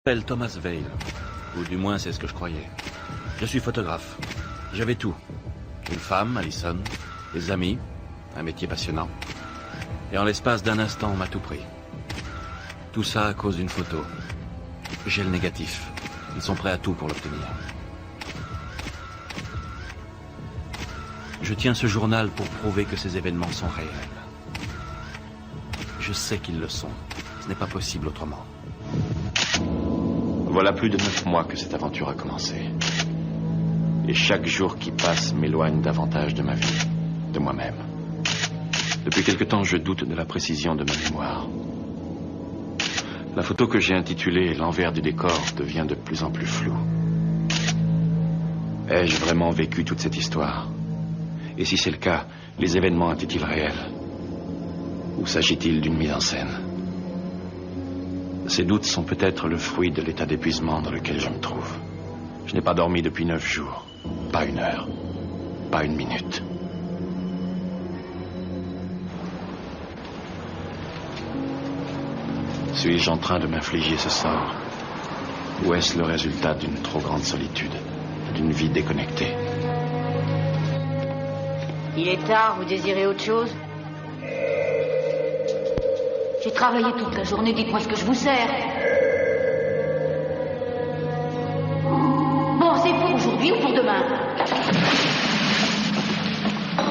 Je m'appelle Thomas Vale, ou du moins c'est ce que je croyais. Je suis photographe. J'avais tout. Une femme, Alison, des amis, un métier passionnant. Et en l'espace d'un instant, on m'a tout pris. Tout ça à cause d'une photo. J'ai le négatif. Ils sont prêts à tout pour l'obtenir. Je tiens ce journal pour prouver que ces événements sont réels. Je sais qu'ils le sont. Ce n'est pas possible autrement. Voilà plus de 9 mois que cette aventure a commencé. Et chaque jour qui passe m'éloigne davantage de ma vie, de moi-même. Depuis quelque temps, je doute de la précision de ma mémoire. La photo que j'ai intitulée « L'envers du décor » devient de plus en plus floue. Ai-je vraiment vécu toute cette histoire? Et si c'est le cas, les événements étaient-ils réels? Ou s'agit-il d'une mise en scène? Ces doutes sont peut-être le fruit de l'état d'épuisement dans lequel je me trouve. Je n'ai pas dormi depuis 9 jours. Pas une heure. Pas une minute. Suis-je en train de m'infliger ce sort? Ou est-ce le résultat d'une trop grande solitude, d'une vie déconnectée? Il est tard, vous désirez autre chose? J'ai travaillé toute la journée, dites-moi ce que je vous sers. Bon, c'est pour aujourd'hui ou pour demain?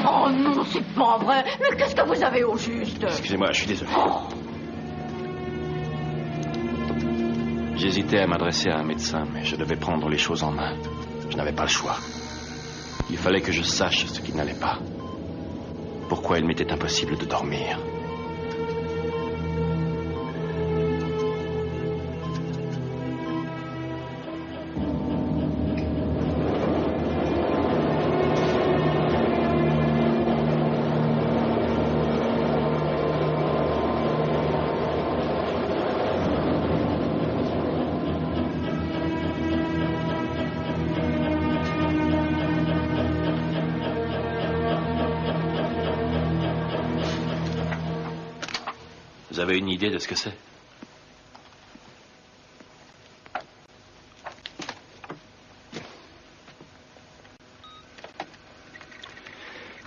Oh non, c'est pas vrai. Mais qu'est-ce que vous avez au juste? Excusez-moi, je suis désolé. J'hésitais à m'adresser à un médecin, mais je devais prendre les choses en main. Je n'avais pas le choix. Il fallait que je sache ce qui n'allait pas. Pourquoi il m'était impossible de dormir. Vous avez une idée de ce que c'est?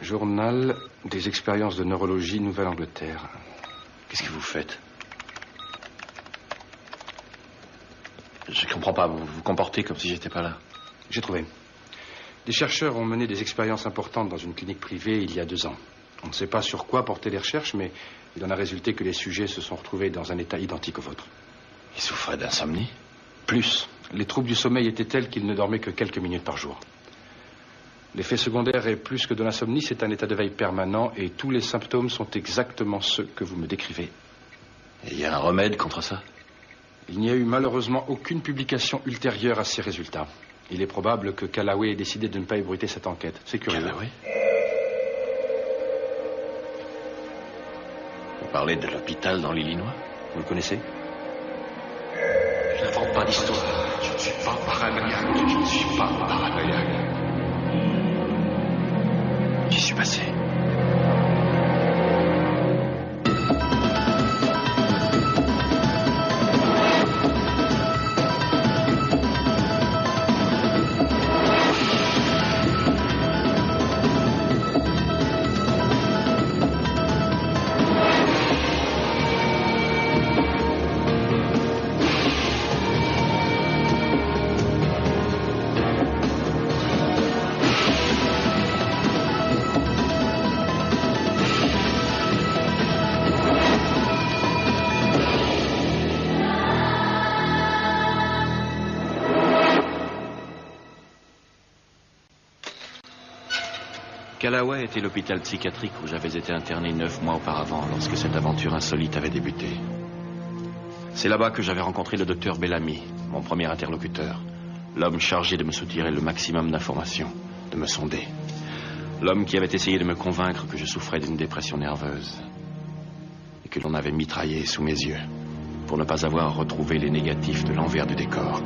Journal des expériences de neurologie Nouvelle-Angleterre. Qu'est-ce que vous faites? Je comprends pas, vous vous comportez comme si j'étais pas là. J'ai trouvé. Des chercheurs ont mené des expériences importantes dans une clinique privée il y a 2 ans. On ne sait pas sur quoi porter les recherches, mais il en a résulté que les sujets se sont retrouvés dans un état identique au vôtre. Ils souffraient d'insomnie? Plus, les troubles du sommeil étaient tels qu'ils ne dormaient que quelques minutes par jour. L'effet secondaire est plus que de l'insomnie, c'est un état de veille permanent et tous les symptômes sont exactement ceux que vous me décrivez. Et il y a un remède contre ça? Il n'y a eu malheureusement aucune publication ultérieure à ces résultats. Il est probable que Callaway ait décidé de ne pas ébruiter cette enquête. C'est curieux. Callaway? Vous parlez de l'hôpital dans l'Illinois? Vous le connaissez? Je n'invente pas d'histoire. Je ne suis pas paranoïaque. Je ne suis pas paranoïaque. J'y suis passé. Callaway était l'hôpital psychiatrique où j'avais été interné 9 mois auparavant, lorsque cette aventure insolite avait débuté. C'est là-bas que j'avais rencontré le docteur Bellamy, mon premier interlocuteur. L'homme chargé de me soutirer le maximum d'informations, de me sonder. L'homme qui avait essayé de me convaincre que je souffrais d'une dépression nerveuse. Et que l'on avait mitraillé sous mes yeux, pour ne pas avoir retrouvé les négatifs de l'envers du décor.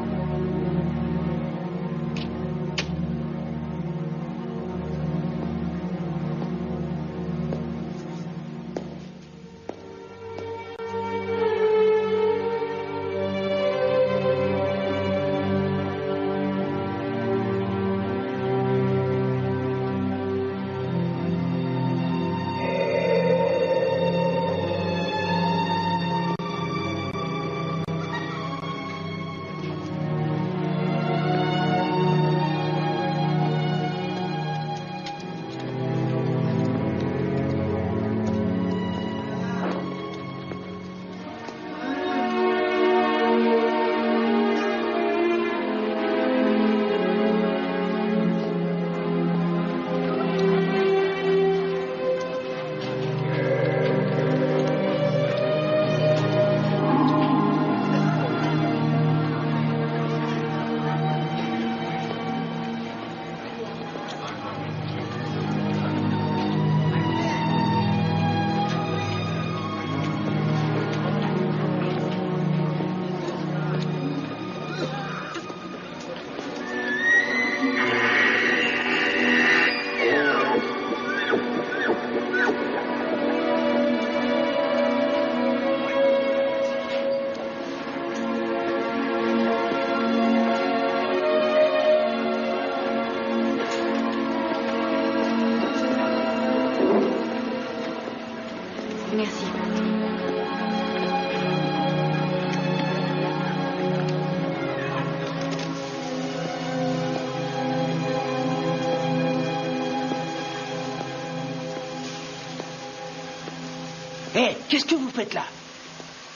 Hé, qu'est-ce que vous faites là?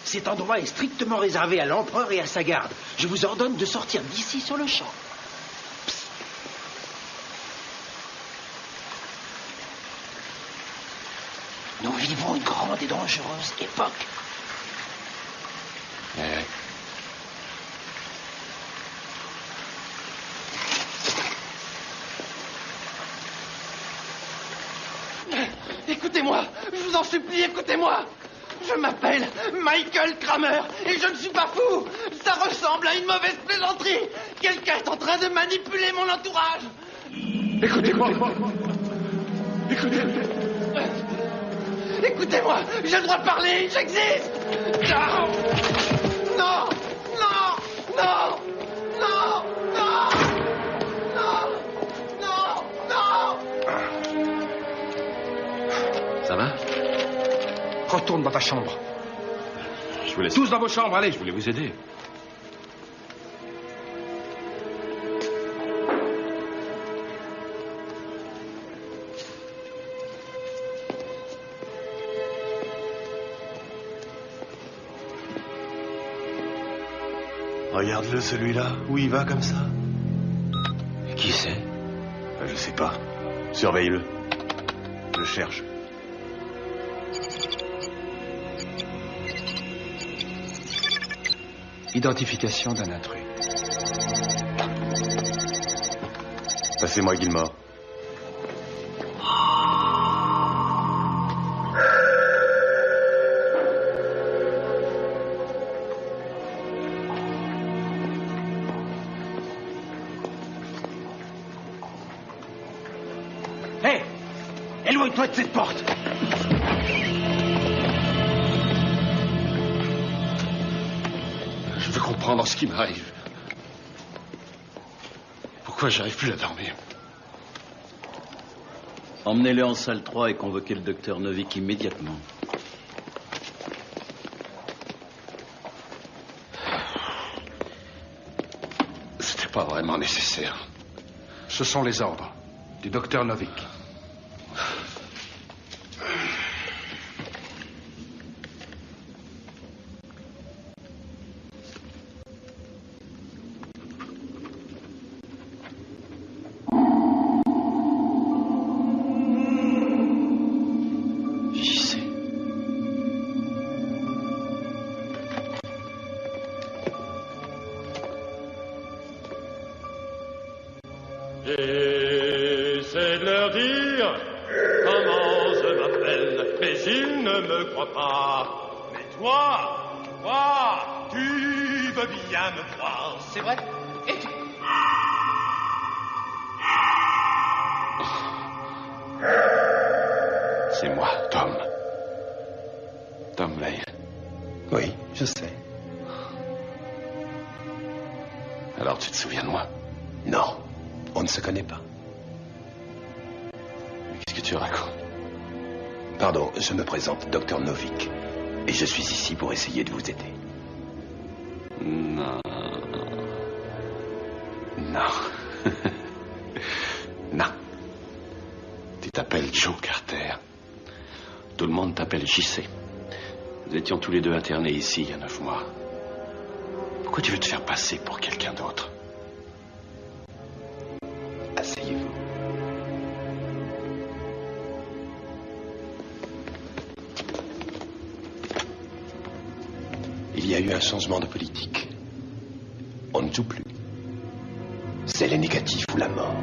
Cet endroit est strictement réservé à l'empereur et à sa garde. Je vous ordonne de sortir d'ici sur le champ. Psst. Nous vivons une grande et dangereuse époque. Écoutez-moi, je vous en supplie, écoutez-moi. Je m'appelle Michael Kramer et je ne suis pas fou. Ça ressemble à une mauvaise plaisanterie. Quelqu'un est en train de manipuler mon entourage. Écoutez-moi. Écoutez-moi. Écoutez-moi, j'ai le droit de parler, j'existe. Non, non, non, non, non, non, non, non, non. Ça va? Retourne dans ta chambre. Je vous laisse. Tous dans vos chambres, allez. Je voulais vous aider. Regarde-le, celui-là. Où il va comme ça? Qui c'est? Je sais pas. Surveille-le. Je cherche. Identification d'un intrus. Passez-moi Gilmore. Hé, éloigne-toi de cette porte. Je veux comprendre ce qui m'arrive. Pourquoi j'arrive plus à dormir? Emmenez-le en salle 3 et convoquez le docteur Novik immédiatement. C'était pas vraiment nécessaire. Ce sont les ordres du docteur Novik. J'essaie de leur dire comment je m'appelle, mais ils ne me croient pas. Mais toi, tu veux bien me croire, c'est vrai? Et tu... C'est moi, Tom. Tom Vale. Oui, je sais. Alors tu te souviens de moi? Non, on ne se connaît pas. Mais qu'est-ce que tu racontes? Pardon, je me présente, docteur Novik. Et je suis ici pour essayer de vous aider. Non. Non. Non. Tu t'appelles Joe Carter. Tout le monde t'appelle JC. Nous étions tous les deux internés ici il y a 9 mois. Pourquoi tu veux te faire passer pour quelqu'un d'autre? Asseyez-vous. Il y a eu un changement de politique. On ne joue plus. C'est les négatifs ou la mort.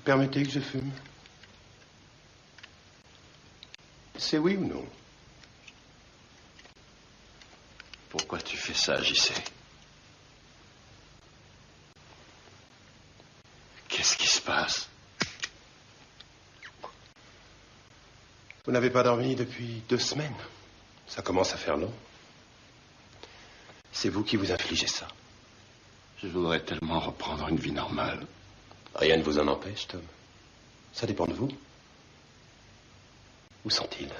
Permettez que je fume? C'est oui ou non? Pourquoi tu fais ça, JC? Qu'est-ce qui se passe? Vous n'avez pas dormi depuis 2 semaines. Ça commence à faire long. C'est vous qui vous infligez ça. Je voudrais tellement reprendre une vie normale. Rien ne vous en empêche, Tom. Ça dépend de vous. Où sont-ils?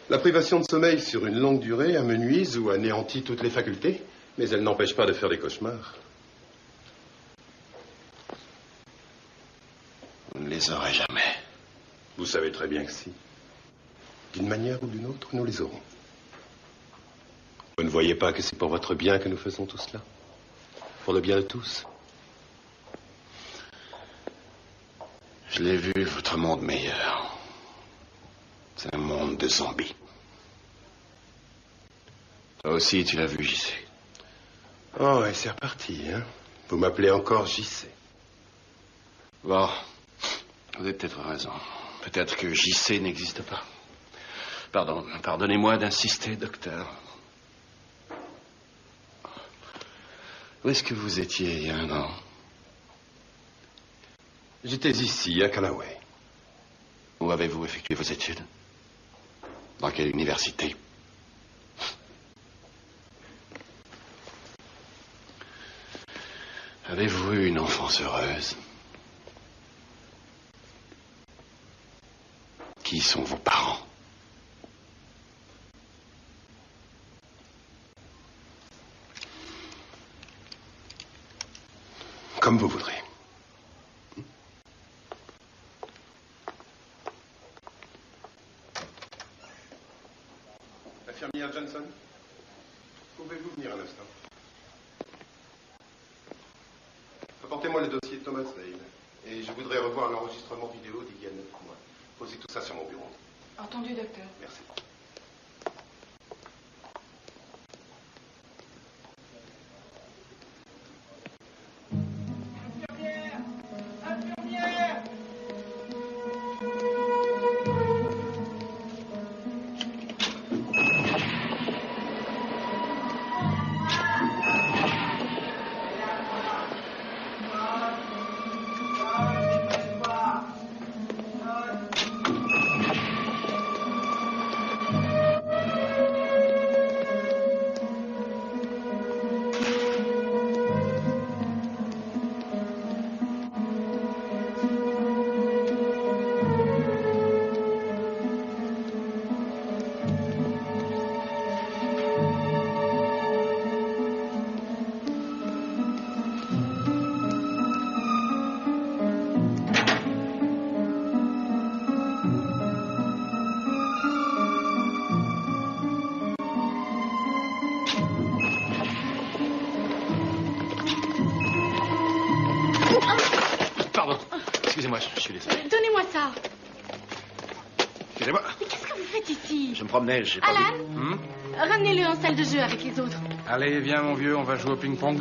La privation de sommeil sur une longue durée amenuise ou anéantit toutes les facultés, mais elle n'empêche pas de faire des cauchemars. Vous ne les aurez jamais. Vous savez très bien que si. D'une manière ou d'une autre, nous les aurons. Vous ne voyez pas que c'est pour votre bien que nous faisons tout cela? Pour le bien de tous? Je l'ai vu, votre monde meilleur. C'est un monde de zombies. Toi aussi, tu l'as vu, JC. Oh, et c'est reparti, hein? Vous m'appelez encore JC. Bon, vous avez peut-être raison. Peut-être que JC n'existe pas. Pardonnez-moi d'insister, docteur. Où est-ce que vous étiez il y a un an? J'étais ici, à Callaway. Où avez-vous effectué vos études? Dans quelle université? Avez-vous eu une enfance heureuse? Qui sont vos parents? Comme vous voudrez. Infirmière Johnson, pouvez-vous venir un instant? Apportez-moi le dossier de Thomas Dale. Et je voudrais revoir l'enregistrement vidéo d'il y a 9 mois. Posez tout ça sur mon bureau. Entendu, docteur. Merci. Excusez-moi, je suis désolé. Donnez-moi ça. Excusez-moi. Mais qu'est-ce que vous faites ici? Je me promenais, j'ai pas Alan, vu. ramenez-le en salle de jeu avec les autres. Allez, viens, mon vieux, on va jouer au ping-pong.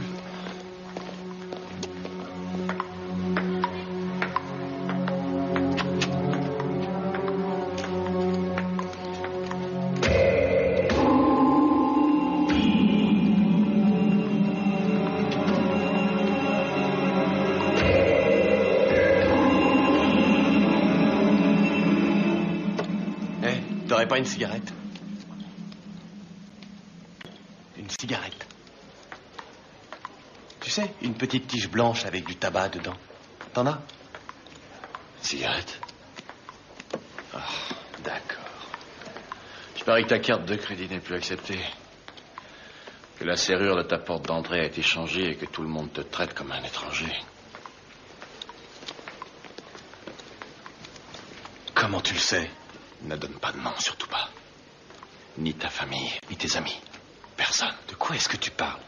T'aurais pas une cigarette? Une cigarette. Tu sais, une petite tige blanche avec du tabac dedans. T'en as? Cigarette? Ah, d'accord. Je parie que ta carte de crédit n'est plus acceptée. Que la serrure de ta porte d'entrée a été changée et que tout le monde te traite comme un étranger. Comment tu le sais? Ne donne pas de nom, surtout pas. Ni ta famille, ni tes amis. Personne. De quoi est-ce que tu parles?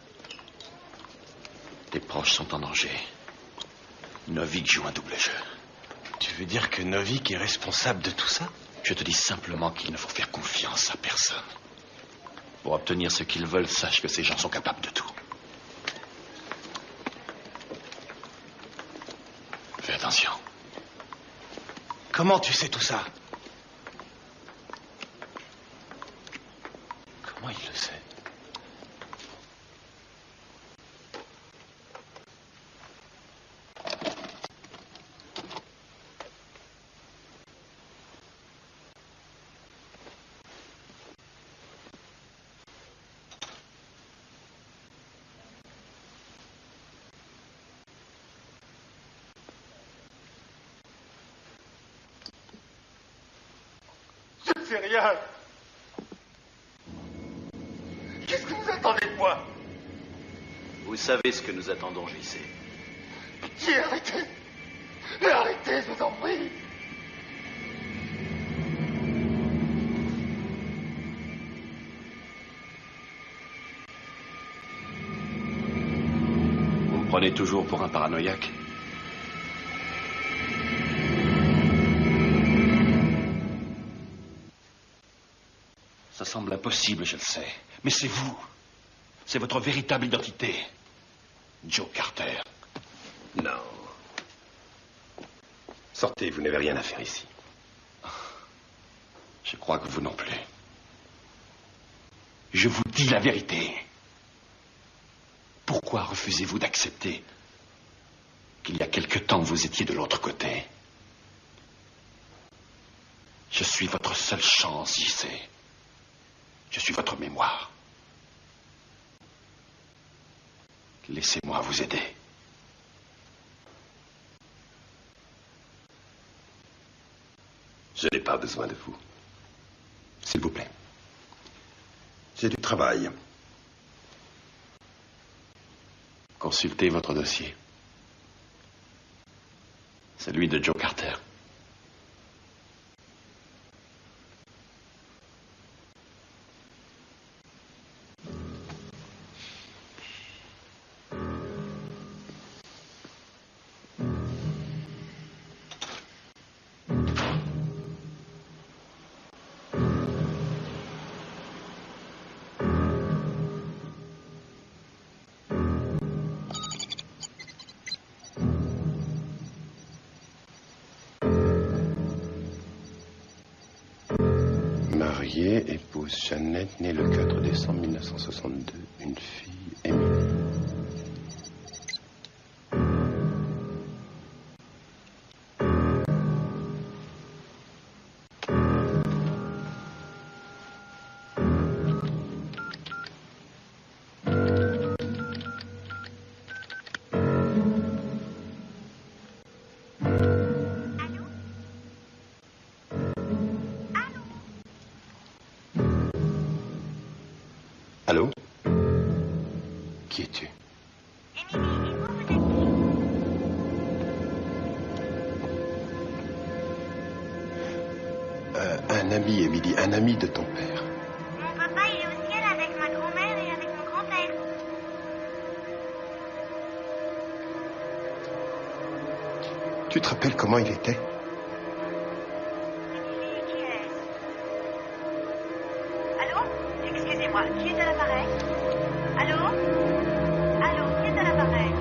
Tes proches sont en danger. Novik joue un double jeu. Tu veux dire que Novik est responsable de tout ça? Je te dis simplement qu'il ne faut faire confiance à personne. Pour obtenir ce qu'ils veulent, sache que ces gens sont capables de tout. Fais attention. Comment tu sais tout ça? Comment il le sait? Je ne sais rien. Qu'est-ce que vous attendez de moi? Vous savez ce que nous attendons, JC. Pitié, arrêtez. Arrêtez, je vous en prie. Vous me prenez toujours pour un paranoïaque? Ça semble impossible, je le sais. Mais c'est vous. C'est votre véritable identité. Joe Carter. Non. Sortez, vous n'avez rien à faire ici. Je crois que vous non plus. Je vous dis la vérité. Pourquoi refusez-vous d'accepter qu'il y a quelque temps vous étiez de l'autre côté? Je suis votre seule chance, JC. Je suis votre mémoire. Laissez-moi vous aider. Je n'ai pas besoin de vous. S'il vous plaît. J'ai du travail. Consultez votre dossier. Celui de Joe Carter. Marié, épouse Jeannette, née le 4 décembre 1962, une fille, Émilie. Allô? Qui es-tu? Un ami, Émilie, un ami de ton père. Mon papa, il est au ciel avec ma grand-mère et avec mon grand-père. Tu te rappelles comment il était? Allô? Excusez-moi, qui est à l'appareil? Allô? Allô, qui est à l'appareil?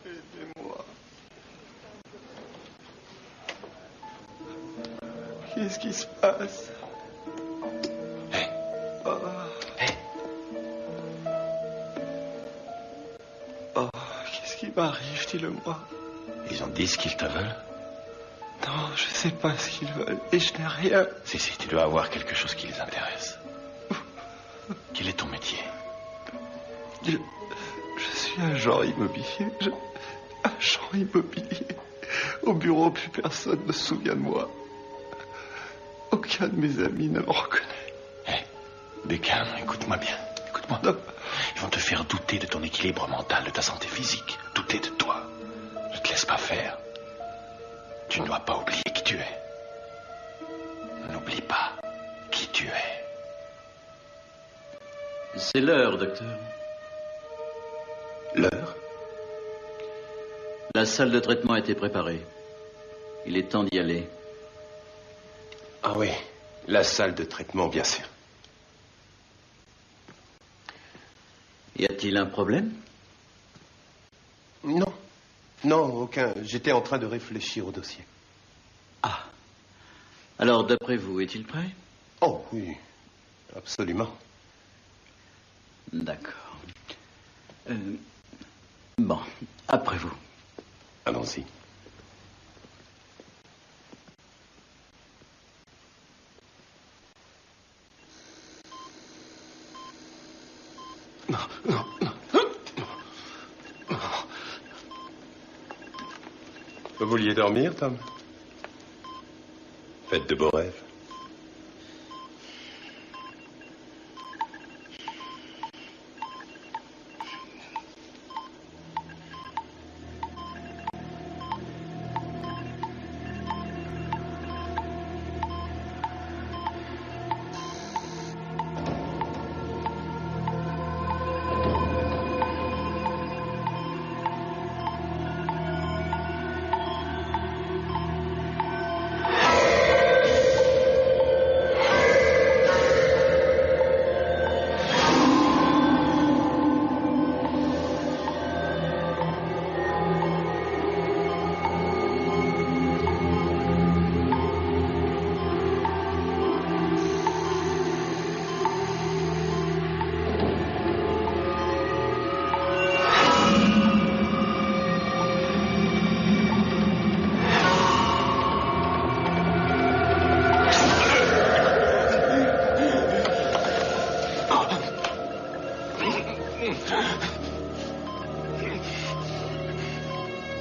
Aidez-moi. Qu'est-ce qui se passe? Oh, qu'est-ce qui m'arrive, dis-le-moi. Ils ont dit ce qu'ils te veulent? Non, je sais pas ce qu'ils veulent et je n'ai rien. Si, tu dois avoir quelque chose qui les intéresse. Quel est ton métier? Je suis agent immobilier. agent immobilier. Au bureau, plus personne ne se souvient de moi. Aucun de mes amis ne me reconnaît. Hé, Bécam, écoute-moi bien. Écoute-moi. Ils vont te faire douter de ton équilibre mental, de ta santé physique. Douter de toi. Ne te laisse pas faire. Tu ne dois pas oublier qui tu es. N'oublie pas qui tu es. C'est l'heure, docteur. L'heure? La salle de traitement a été préparée. Il est temps d'y aller. Ah oui, la salle de traitement, bien sûr. Y a-t-il un problème? Non. Non, aucun. J'étais en train de réfléchir au dossier. Ah. Alors, d'après vous, est-il prêt? Oh oui, absolument. D'accord. Bon, après vous. Allons-y. Non, non, non. Vous vouliez dormir, Tom? Faites de beaux rêves.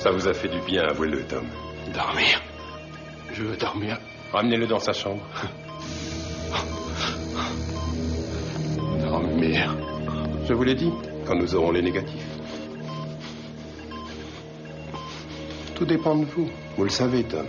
Ça vous a fait du bien, avouez-le, Tom. Dormir. Je veux dormir. Ramenez-le dans sa chambre. Dormir. Je vous l'ai dit, quand nous aurons les négatifs. Tout dépend de vous. Vous le savez, Tom.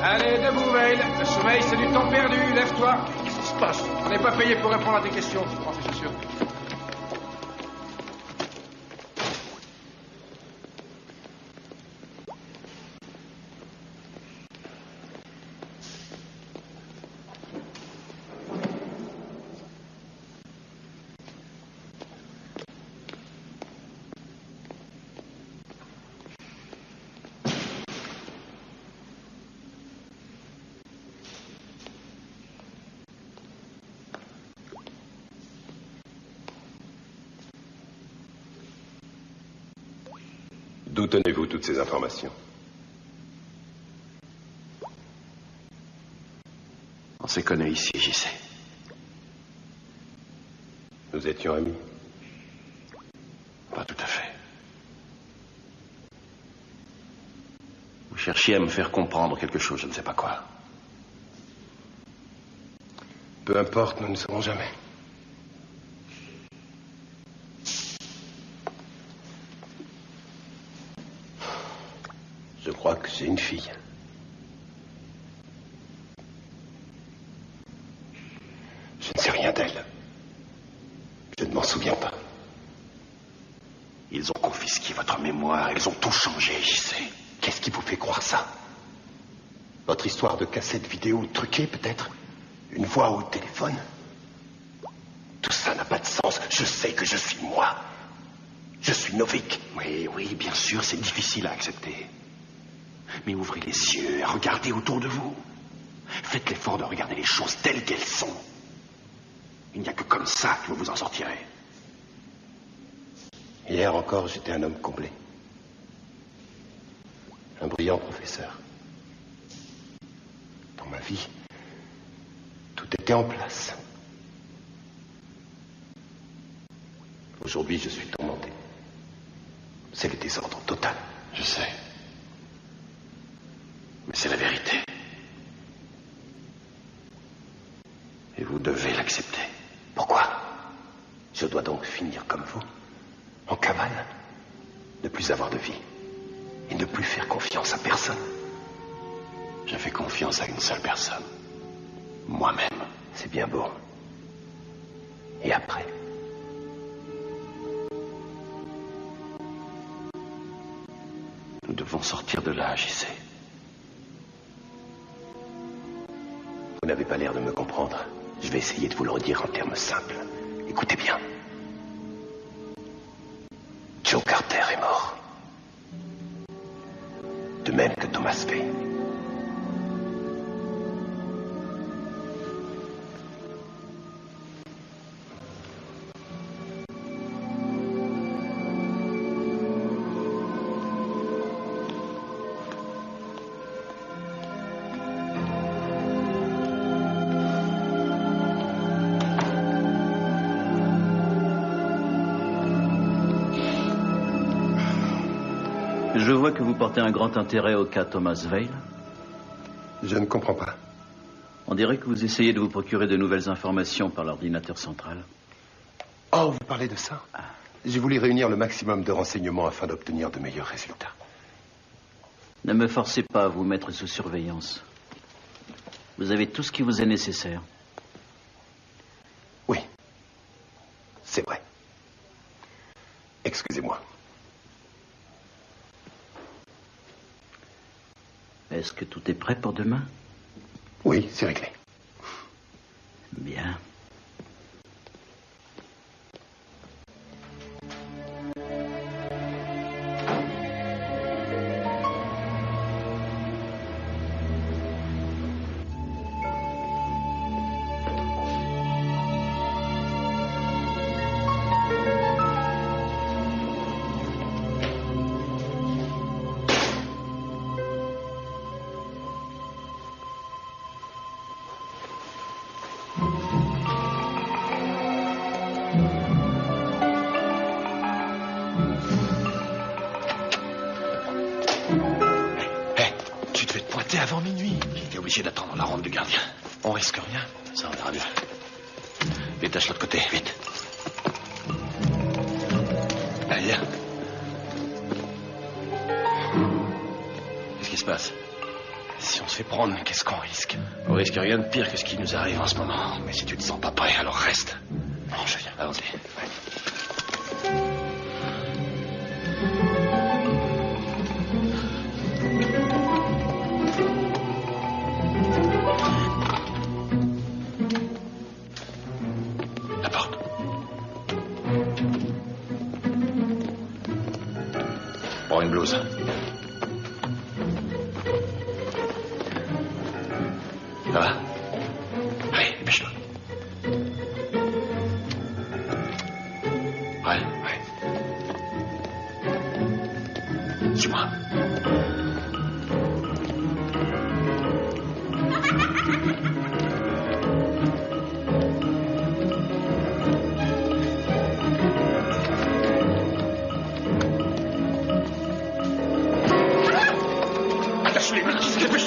Allez, debout, Veil. Le sommeil, c'est du temps perdu. Lève-toi. Qu'est-ce qui se passe? On n'est pas payé pour répondre à tes questions. Prends tes chaussures. D'où tenez-vous toutes ces informations? On se connaît ici, j'y sais. Nous étions amis. Pas tout à fait. cherchiez à me faire comprendre quelque chose, je ne sais pas quoi. Peu importe, nous ne saurons jamais. Je crois que j'ai une fille. Je ne sais rien d'elle. Je ne m'en souviens pas. Ils ont confisqué votre mémoire, ils ont tout changé, j'y sais. Qu'est-ce qui vous fait croire ça? Votre histoire de cassette vidéo truquée, peut-être? Une voix au téléphone? Tout ça n'a pas de sens. Je sais que je suis moi. Je suis Novik. Oui, bien sûr, c'est difficile à accepter. Mais ouvrez les yeux et regardez autour de vous. Faites l'effort de regarder les choses telles qu'elles sont. Il n'y a que comme ça que vous vous en sortirez. Hier encore, j'étais un homme comblé. Un brillant professeur. Dans ma vie, tout était en place. Aujourd'hui, je suis tourmenté. C'est le désordre total. Je sais. Mais c'est la vérité. Et vous devez l'accepter. Pourquoi? Je dois donc finir comme vous, en cabane, ne plus avoir de vie et ne plus faire confiance à personne. Je fais confiance à une seule personne. Moi-même. C'est bien beau. Et après? Nous devons sortir de là, j'y sais. Vous n'avez pas l'air de me comprendre. Je vais essayer de vous le redire en termes simples. Écoutez bien. Joe Carter est mort. De même que Thomas Wayne. Je vois que vous portez un grand intérêt au cas Thomas Wayne. Je ne comprends pas. On dirait que vous essayez de vous procurer de nouvelles informations par l'ordinateur central. Oh, vous parlez de ça? J'ai voulu réunir le maximum de renseignements afin d'obtenir de meilleurs résultats. Ne me forcez pas à vous mettre sous surveillance. Vous avez tout ce qui vous est nécessaire. Oui, c'est vrai. Excusez-moi. Est-ce que tout est prêt pour demain? Oui, c'est réglé. Bien. Avant minuit. J'étais obligé d'attendre la ronde du gardien. On risque rien. Ça, on verra bien. Détache l'autre côté, vite. Allez, viens. Qu'est-ce qui se passe? Si on se fait prendre, qu'est-ce qu'on risque? On risque rien de pire que ce qui nous arrive en ce moment. Mais si tu te sens pas prêt, alors reste. Non, je viens. Allons-y. Prends une blouse. Ça va? Allez, dépêche-toi. Ouais. Suis-moi.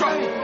Bouge-toi!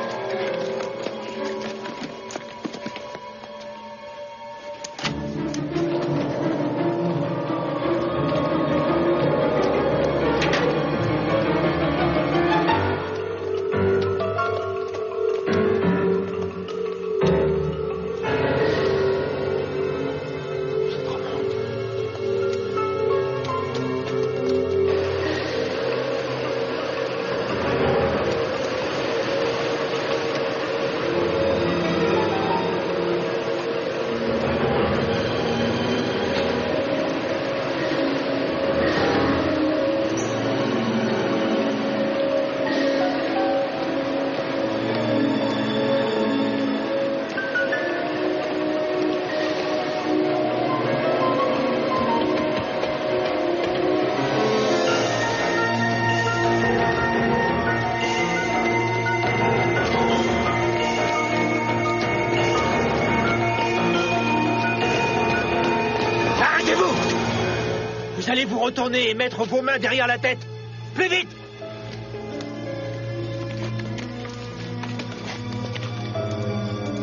Vous allez vous retourner et mettre vos mains derrière la tête. Plus vite!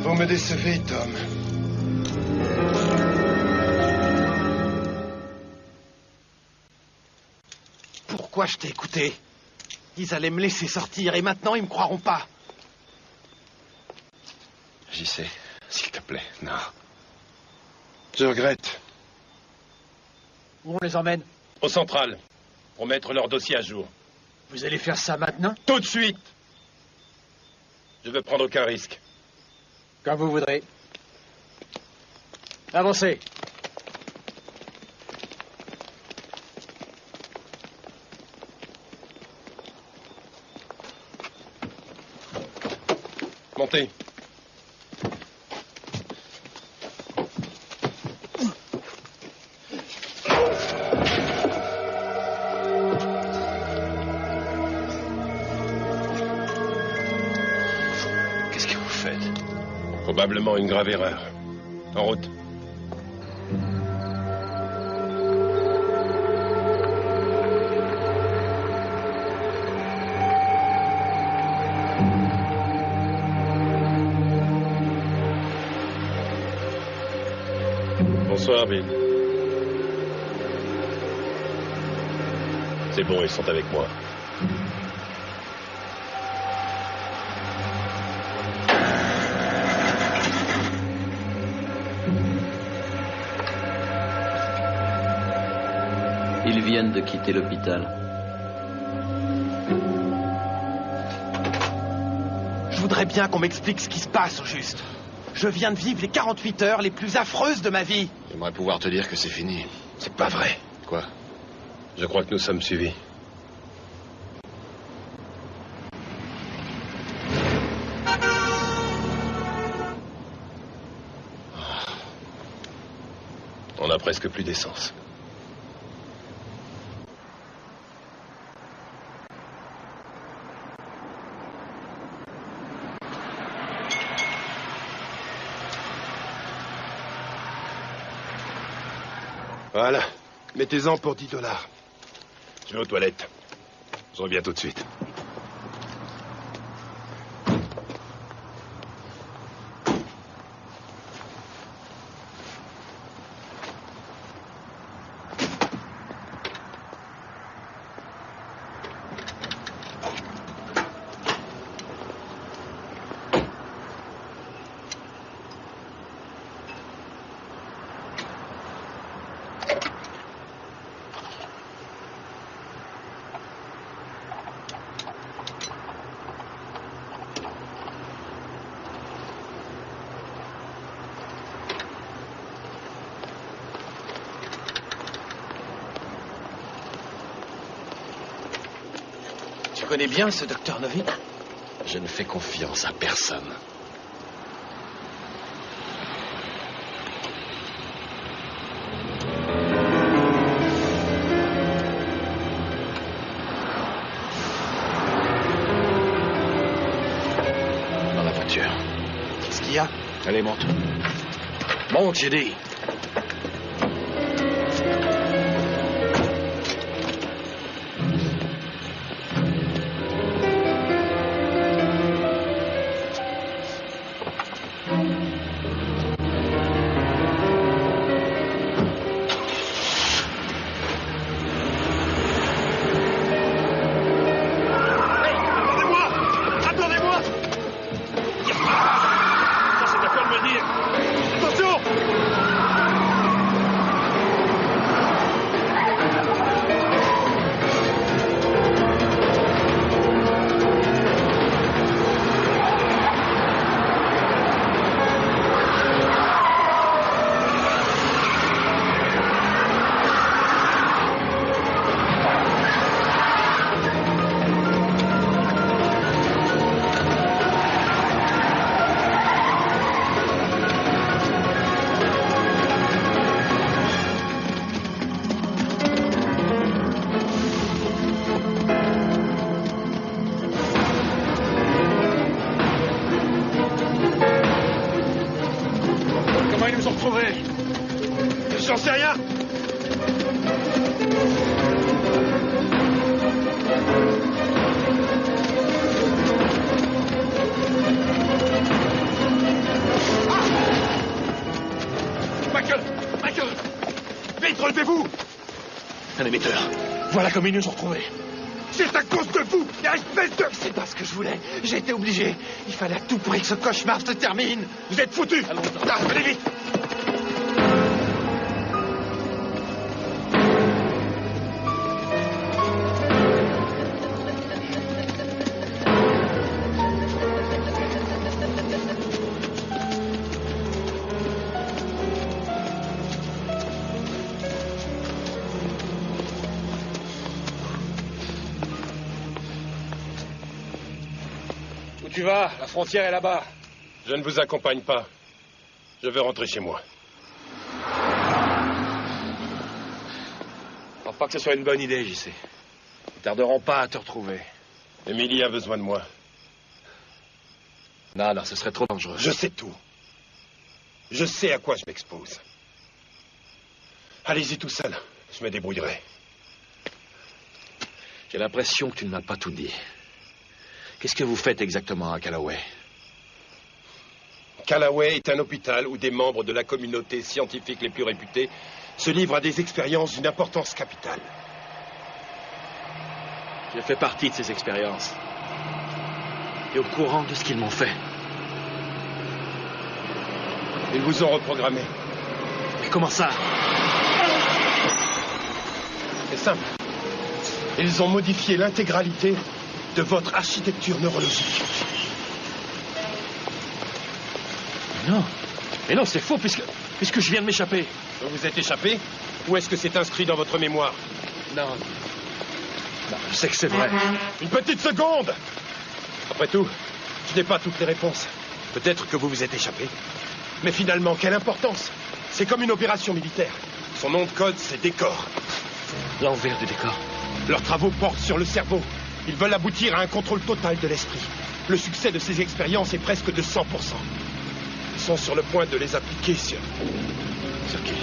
Vous me décevez, Tom. Pourquoi je t'ai écouté? Ils allaient me laisser sortir et maintenant ils me croiront pas. J'y sais, s'il te plaît, non. Je regrette. Où on les emmène? Au central, pour mettre leur dossier à jour. Vous allez faire ça maintenant? Tout de suite! Je veux prendre aucun risque. Comme vous voudrez. Avancez. Montez. Qu'est-ce que vous faites? Probablement une grave erreur. En route. Bonsoir, Bill. C'est bon, ils sont avec moi. Ils viennent de quitter l'hôpital. Je voudrais bien qu'on m'explique ce qui se passe, au juste. Je viens de vivre les 48 heures les plus affreuses de ma vie. J'aimerais pouvoir te dire que c'est fini. C'est pas vrai. Quoi? Je crois que nous sommes suivis. On n'a presque plus d'essence. Voilà. Mettez-en pour $10. Je vais aux toilettes. Je reviens tout de suite. Tu connais bien ce docteur Novik? Je ne fais confiance à personne. Dans la voiture. Qu'est-ce qu'il y a? Allez, monte. Monte, j'ai dit. sais rien. Michael! Vite, relevez-vous! Un émetteur. Voilà comme ils nous ont retrouvés. C'est à cause de vous, espèce de... C'est pas ce que je voulais. J'ai été obligé. Il fallait à tout prix que ce cauchemar se termine. Vous êtes foutus. Allez vite. Où tu vas? La frontière est là-bas. Je ne vous accompagne pas. Je veux rentrer chez moi. Je pense pas que ce soit une bonne idée, JC. Ils tarderont pas à te retrouver. Émilie a besoin de moi. Non, ce serait trop dangereux. Je sais tout. Je sais à quoi je m'expose. Allez-y tout seul. Je me débrouillerai. J'ai l'impression que tu ne m'as pas tout dit. Qu'est-ce que vous faites exactement à Callaway? Callaway est un hôpital où des membres de la communauté scientifique les plus réputées se livrent à des expériences d'une importance capitale. J'ai fait partie de ces expériences. Et au courant de ce qu'ils m'ont fait. Ils vous ont reprogrammé. Mais comment ça? C'est simple. Ils ont modifié l'intégralité de votre architecture neurologique. Mais non, c'est faux, puisque je viens de m'échapper. Vous vous êtes échappé? Ou est-ce que c'est inscrit dans votre mémoire? Non, je sais que c'est vrai. Une petite seconde! Après tout, je n'ai pas toutes les réponses. Peut-être que vous vous êtes échappé. Mais finalement, quelle importance? C'est comme une opération militaire. Son nom de code, c'est Décor. L'envers du décor. Leurs travaux portent sur le cerveau. Ils veulent aboutir à un contrôle total de l'esprit. Le succès de ces expériences est presque de 100%. Ils sont sur le point de les appliquer sur... Sur qui?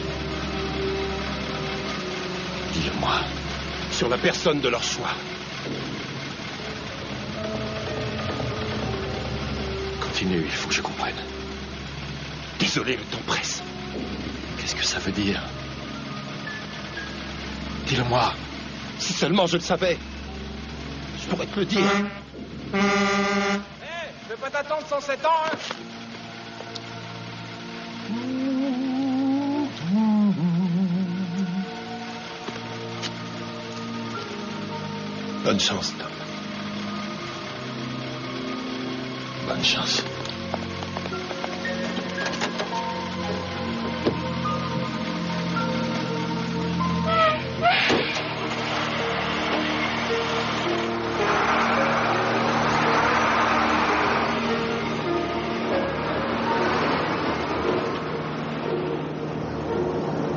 Dis-le-moi. Sur la personne de leur choix. Continue, il faut que je comprenne. Désolé, le temps presse. Qu'est-ce que ça veut dire? Dis-le-moi. Si seulement je le savais. Je pourrais te le dire. Je vais pas t'attendre 107 ans, hein. Bonne chance, Tom. Bonne chance.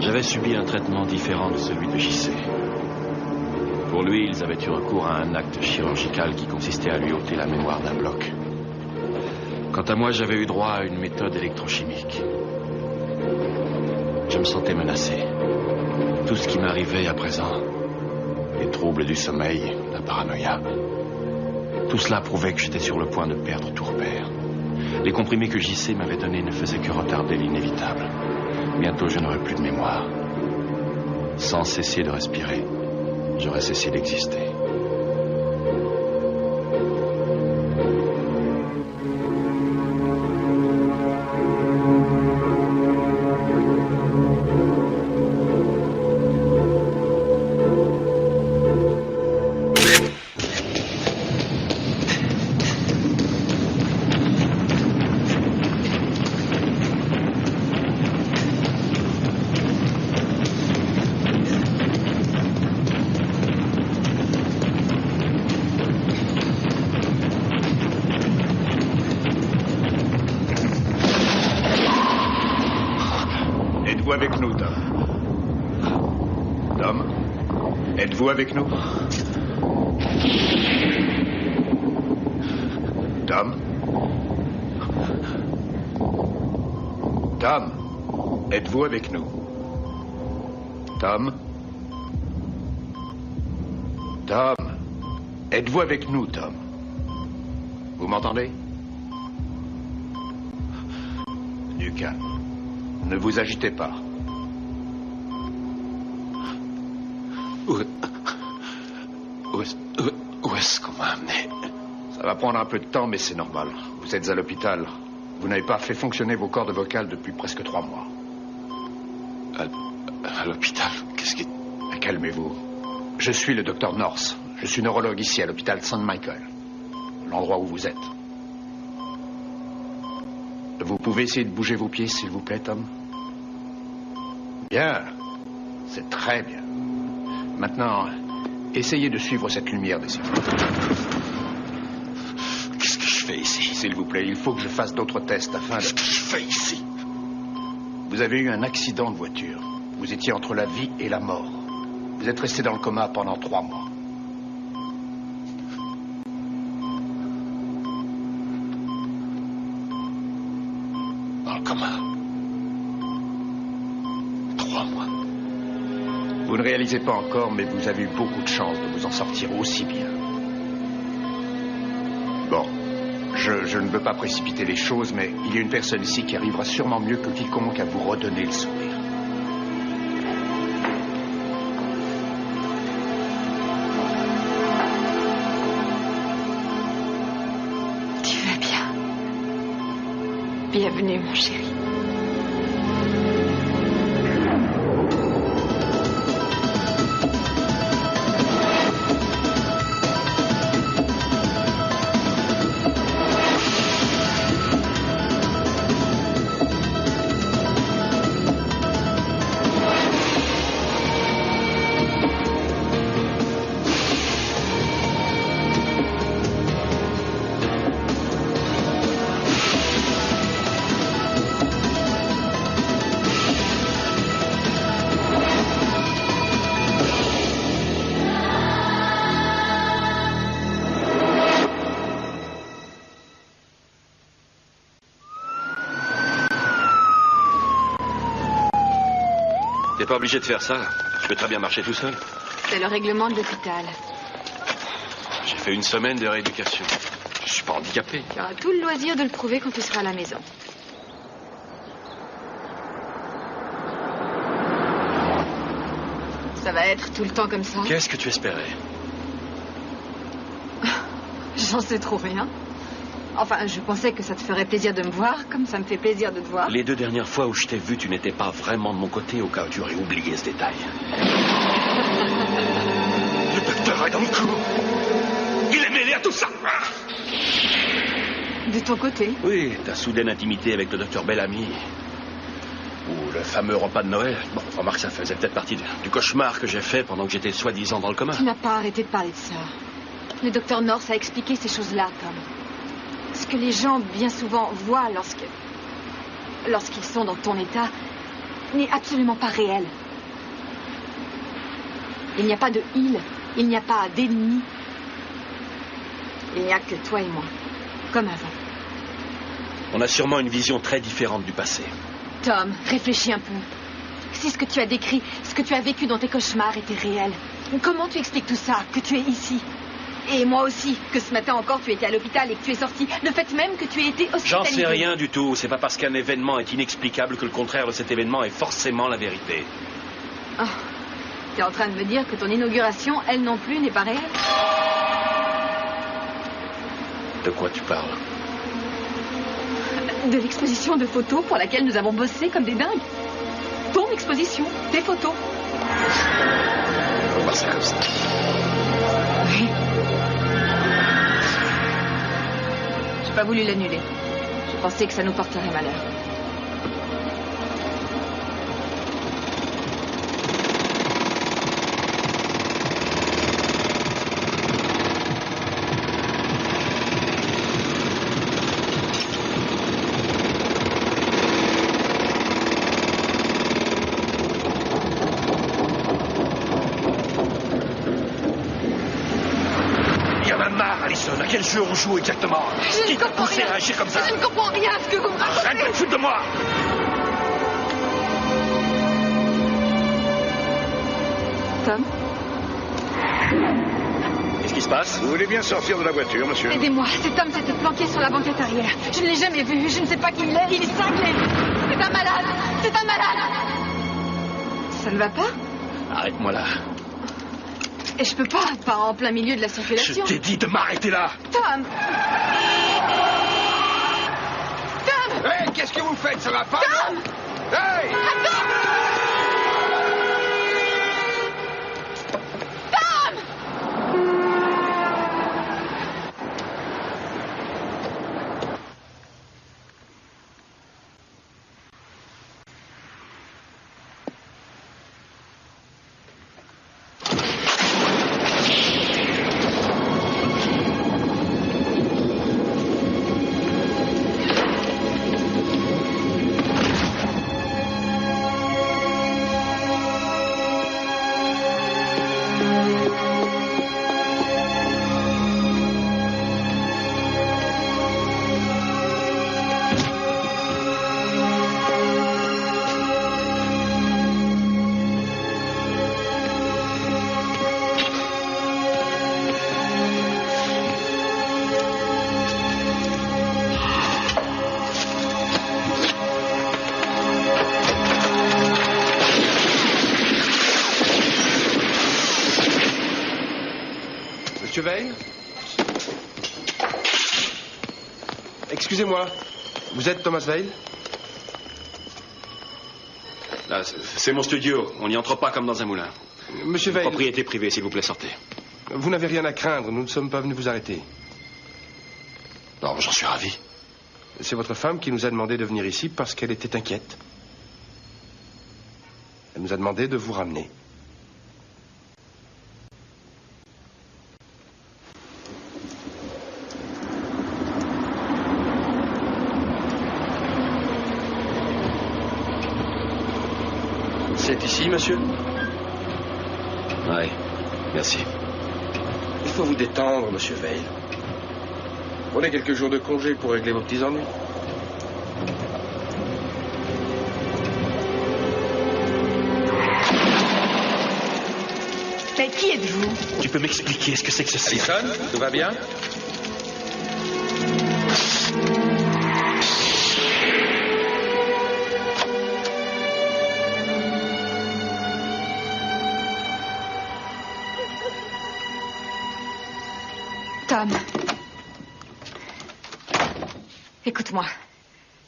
J'avais subi un traitement différent de celui de JC. Pour lui, ils avaient eu recours à un acte chirurgical qui consistait à lui ôter la mémoire d'un bloc. Quant à moi, j'avais eu droit à une méthode électrochimique. Je me sentais menacé. Tout ce qui m'arrivait à présent, les troubles du sommeil, la paranoïa, tout cela prouvait que j'étais sur le point de perdre tout repère. Les comprimés que JC m'avait donnés ne faisaient que retarder l'inévitable. Bientôt, je n'aurais plus de mémoire. Sans cesser de respirer, j'aurais cessé d'exister. Êtes-vous avec nous, Tom? Tom? Êtes-vous avec nous? Tom? Tom? Êtes-vous avec nous? Tom? Tom? Êtes-vous avec nous, Tom? Vous m'entendez? Du calme. Ne vous agitez pas. Où est-ce qu'on m'a amené? Ça va prendre un peu de temps, mais c'est normal. Vous êtes à l'hôpital. Vous n'avez pas fait fonctionner vos cordes vocales depuis presque 3 mois. À l'hôpital? Qu'est-ce qui... Calmez-vous. Je suis le docteur North. Je suis neurologue ici à l'hôpital St. Michael. L'endroit où vous êtes. Vous pouvez essayer de bouger vos pieds, s'il vous plaît, Tom? Bien. C'est très bien. Maintenant, essayez de suivre cette lumière des signaux. Qu'est-ce que je fais ici? S'il vous plaît, il faut que je fasse d'autres tests afin de... Qu'est-ce que je fais ici? Vous avez eu un accident de voiture. Vous étiez entre la vie et la mort. Vous êtes resté dans le coma pendant 3 mois. Dans le coma. 3 mois. Vous ne réalisez pas encore, mais vous avez eu beaucoup de chance de vous en sortir aussi bien. Bon, je ne veux pas précipiter les choses, mais il y a une personne ici qui arrivera sûrement mieux que quiconque à vous redonner le sourire. Tu vas bien? Bienvenue, mon chéri. T'es pas obligé de faire ça. Je peux très bien marcher tout seul. C'est le règlement de l'hôpital. J'ai fait 1 semaine de rééducation. Je suis pas handicapé. Tu auras tout le loisir de le prouver quand tu seras à la maison. Ça va être tout le temps comme ça? Qu'est-ce que tu espérais? J'en sais trop rien. Enfin, je pensais que ça te ferait plaisir de me voir, comme ça me fait plaisir de te voir. Les 2 dernières fois où je t'ai vu, tu n'étais pas vraiment de mon côté, au cas où tu aurais oublié ce détail. Le docteur est dans le coup. Il est mêlé à tout ça. De ton côté? Oui, ta soudaine intimité avec le docteur Bellamy. Ou le fameux repas de Noël. Bon, remarque, ça faisait peut-être partie du cauchemar que j'ai fait pendant que j'étais soi-disant dans le coma. Tu n'as pas arrêté de parler de ça. Le docteur North a expliqué ces choses-là, Tom. Ce que les gens, bien souvent, voient lorsqu'ils sont dans ton état n'est absolument pas réel. Il n'y a pas de île, il n'y a pas d'ennemi. Il n'y a que toi et moi, comme avant. On a sûrement une vision très différente du passé. Tom, réfléchis un peu. Si ce que tu as décrit, ce que tu as vécu dans tes cauchemars était réel, comment tu expliques tout ça, que tu es ici? Et moi aussi, que ce matin encore tu étais à l'hôpital et que tu es sorti. Le fait même que tu aies été hospitalisé. J'en sais rien du tout. C'est pas parce qu'un événement est inexplicable que le contraire de cet événement est forcément la vérité. Oh, tu es en train de me dire que ton inauguration, elle non plus, n'est pas réelle? De quoi tu parles? De l'exposition de photos pour laquelle nous avons bossé comme des dingues. Ton exposition, tes photos. Faut voir ça comme ça. Oui. J'ai pas voulu l'annuler. Je pensais que ça nous porterait malheur. À quel jeu on joue exactement? Qui t'a poussé à agir comme ça? Je ne comprends rien à ce que vous me racontez. Arrête de te foutre de moi! Tom? Qu'est-ce qui se passe? Vous voulez bien sortir de la voiture, monsieur? Aidez-moi, cet homme s'était planqué sur la banquette arrière. Je ne l'ai jamais vu, je ne sais pas qui il est, il est cinglé. C'est un malade, c'est un malade. Ça ne va pas? Arrête-moi là. Et je peux pas en plein milieu de la circulation. Je t'ai dit de m'arrêter là. Tom! Tom! Hé, qu'est-ce que vous faites? Ça va pas? Tom! Hey! Attends! Monsieur Veil? Excusez-moi, vous êtes Thomas Veil? Là, c'est mon studio. On n'y entre pas comme dans un moulin. Monsieur Veil... Propriété privée, s'il vous plaît, sortez. Vous n'avez rien à craindre, nous ne sommes pas venus vous arrêter. Non, j'en suis ravi. C'est votre femme qui nous a demandé de venir ici parce qu'elle était inquiète. Elle nous a demandé de vous ramener. C'est ici, monsieur? Oui, merci. Il faut vous détendre, monsieur Veil. Prenez quelques jours de congé pour régler vos petits ennuis. Mais qui êtes-vous? Tu peux m'expliquer ce que c'est que ceci? Allison, tout va bien? Tom. Écoute-moi.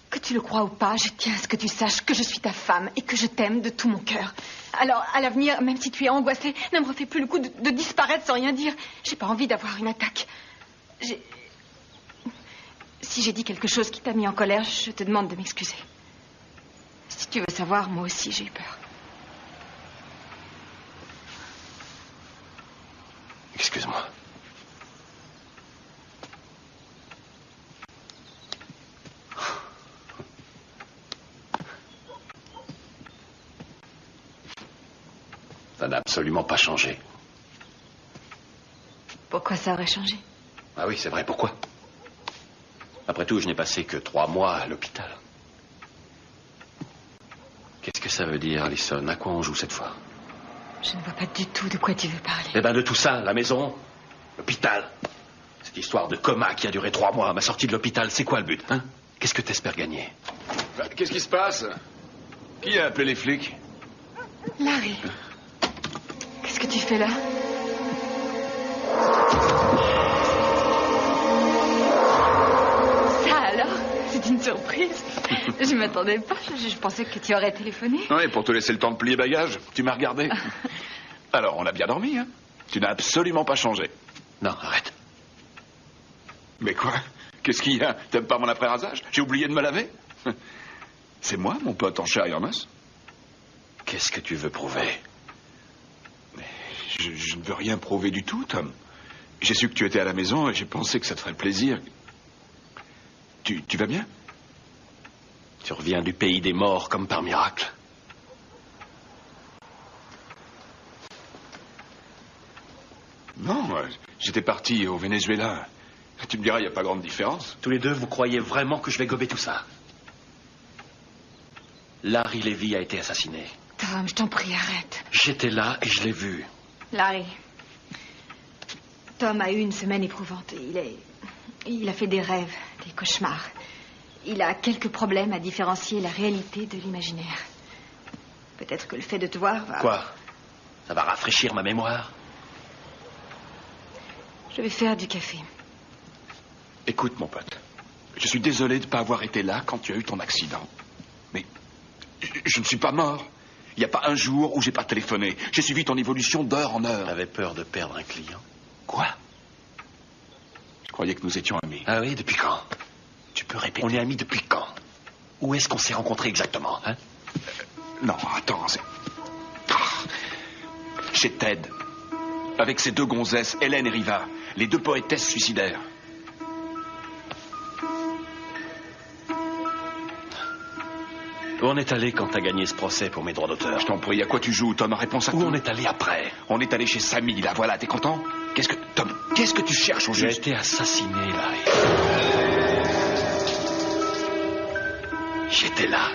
Que tu le crois ou pas, je tiens à ce que tu saches que je suis ta femme et que je t'aime de tout mon cœur. Alors, à l'avenir, même si tu es angoissée, ne me refais plus le coup de disparaître sans rien dire. J'ai pas envie d'avoir une attaque. Si j'ai dit quelque chose qui t'a mis en colère, je te demande de m'excuser. Si tu veux savoir, moi aussi, j'ai eu peur. Excuse-moi. Ça n'a absolument pas changé. Pourquoi ça aurait changé? Ah oui, c'est vrai, pourquoi? Après tout, je n'ai passé que 3 mois à l'hôpital. Qu'est-ce que ça veut dire, Allison? À quoi on joue cette fois? Je ne vois pas du tout de quoi tu veux parler. Eh ben, de tout ça, la maison, l'hôpital. Cette histoire de coma qui a duré 3 mois, ma sortie de l'hôpital, c'est quoi le but, hein? Qu'est-ce que t'espères gagner? Qu'est-ce qui se passe? Qui a appelé les flics? Larry. Qu'est-ce que tu fais là? Ça alors? C'est une surprise. Je m'attendais pas. Je pensais que tu aurais téléphoné. Oui, pour te laisser le temps de plier bagages. Tu m'as regardé. Alors, on a bien dormi, hein? Tu n'as absolument pas changé. Non, arrête. Mais quoi? Qu'est-ce qu'il y a? T'aimes pas mon après-rasage? J'ai oublié de me laver? C'est moi, mon pote en chair et en os? Qu'est-ce que tu veux prouver? Je ne veux rien prouver du tout, Tom. J'ai su que tu étais à la maison et j'ai pensé que ça te ferait plaisir. Tu vas bien? Tu reviens du pays des morts comme par miracle. Non, j'étais parti au Venezuela. Tu me diras, il n'y a pas grande différence. Tous les deux, vous croyez vraiment que je vais gober tout ça? Larry Levy a été assassiné. Tom, je t'en prie, arrête. J'étais là et je l'ai vu. Larry, Tom a eu une semaine éprouvante. Il a fait des rêves, des cauchemars. Il a quelques problèmes à différencier la réalité de l'imaginaire. Peut-être que le fait de te voir va... Quoi? Ça va rafraîchir ma mémoire? Je vais faire du café. Écoute, mon pote, je suis désolé de ne pas avoir été là quand tu as eu ton accident. Mais je ne suis pas mort. Il n'y a pas un jour où j'ai pas téléphoné. J'ai suivi ton évolution d'heure en heure. T'avais peur de perdre un client? Quoi? Je croyais que nous étions amis. Ah oui, depuis quand? Tu peux répéter? On est amis depuis quand? Où est-ce qu'on s'est rencontrés exactement, hein? Non, attends, c'est... Chez Ted. Avec ses deux gonzesses, Hélène et Riva. Les deux poétesses suicidaires. Où on est allé quand t'as gagné ce procès pour mes droits d'auteur? Je t'en prie, à quoi tu joues, Tom? Réponse à Où tout. on est allé après? On est allé chez Samy, là, voilà, t'es content? Tom, qu'est-ce que tu cherches au J'ai juste? été assassiné, là. J'étais là.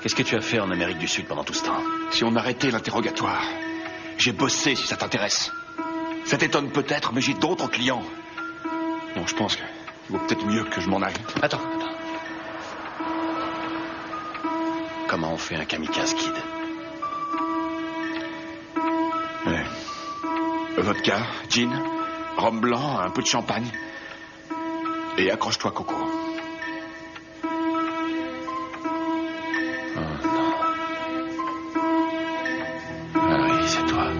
Qu'est-ce que tu as fait en Amérique du Sud pendant tout ce temps? Si on arrêtait l'interrogatoire, j'ai bossé, si ça t'intéresse. Ça t'étonne peut-être, mais j'ai d'autres clients. Non, je pense qu'il vaut peut-être mieux que je m'en aille. Attends. Comment on fait un kamikaze kid? Ouais. Vodka, gin, rhum blanc, un peu de champagne. Et accroche-toi, Coco. Oh non. Ah oui, c'est toi.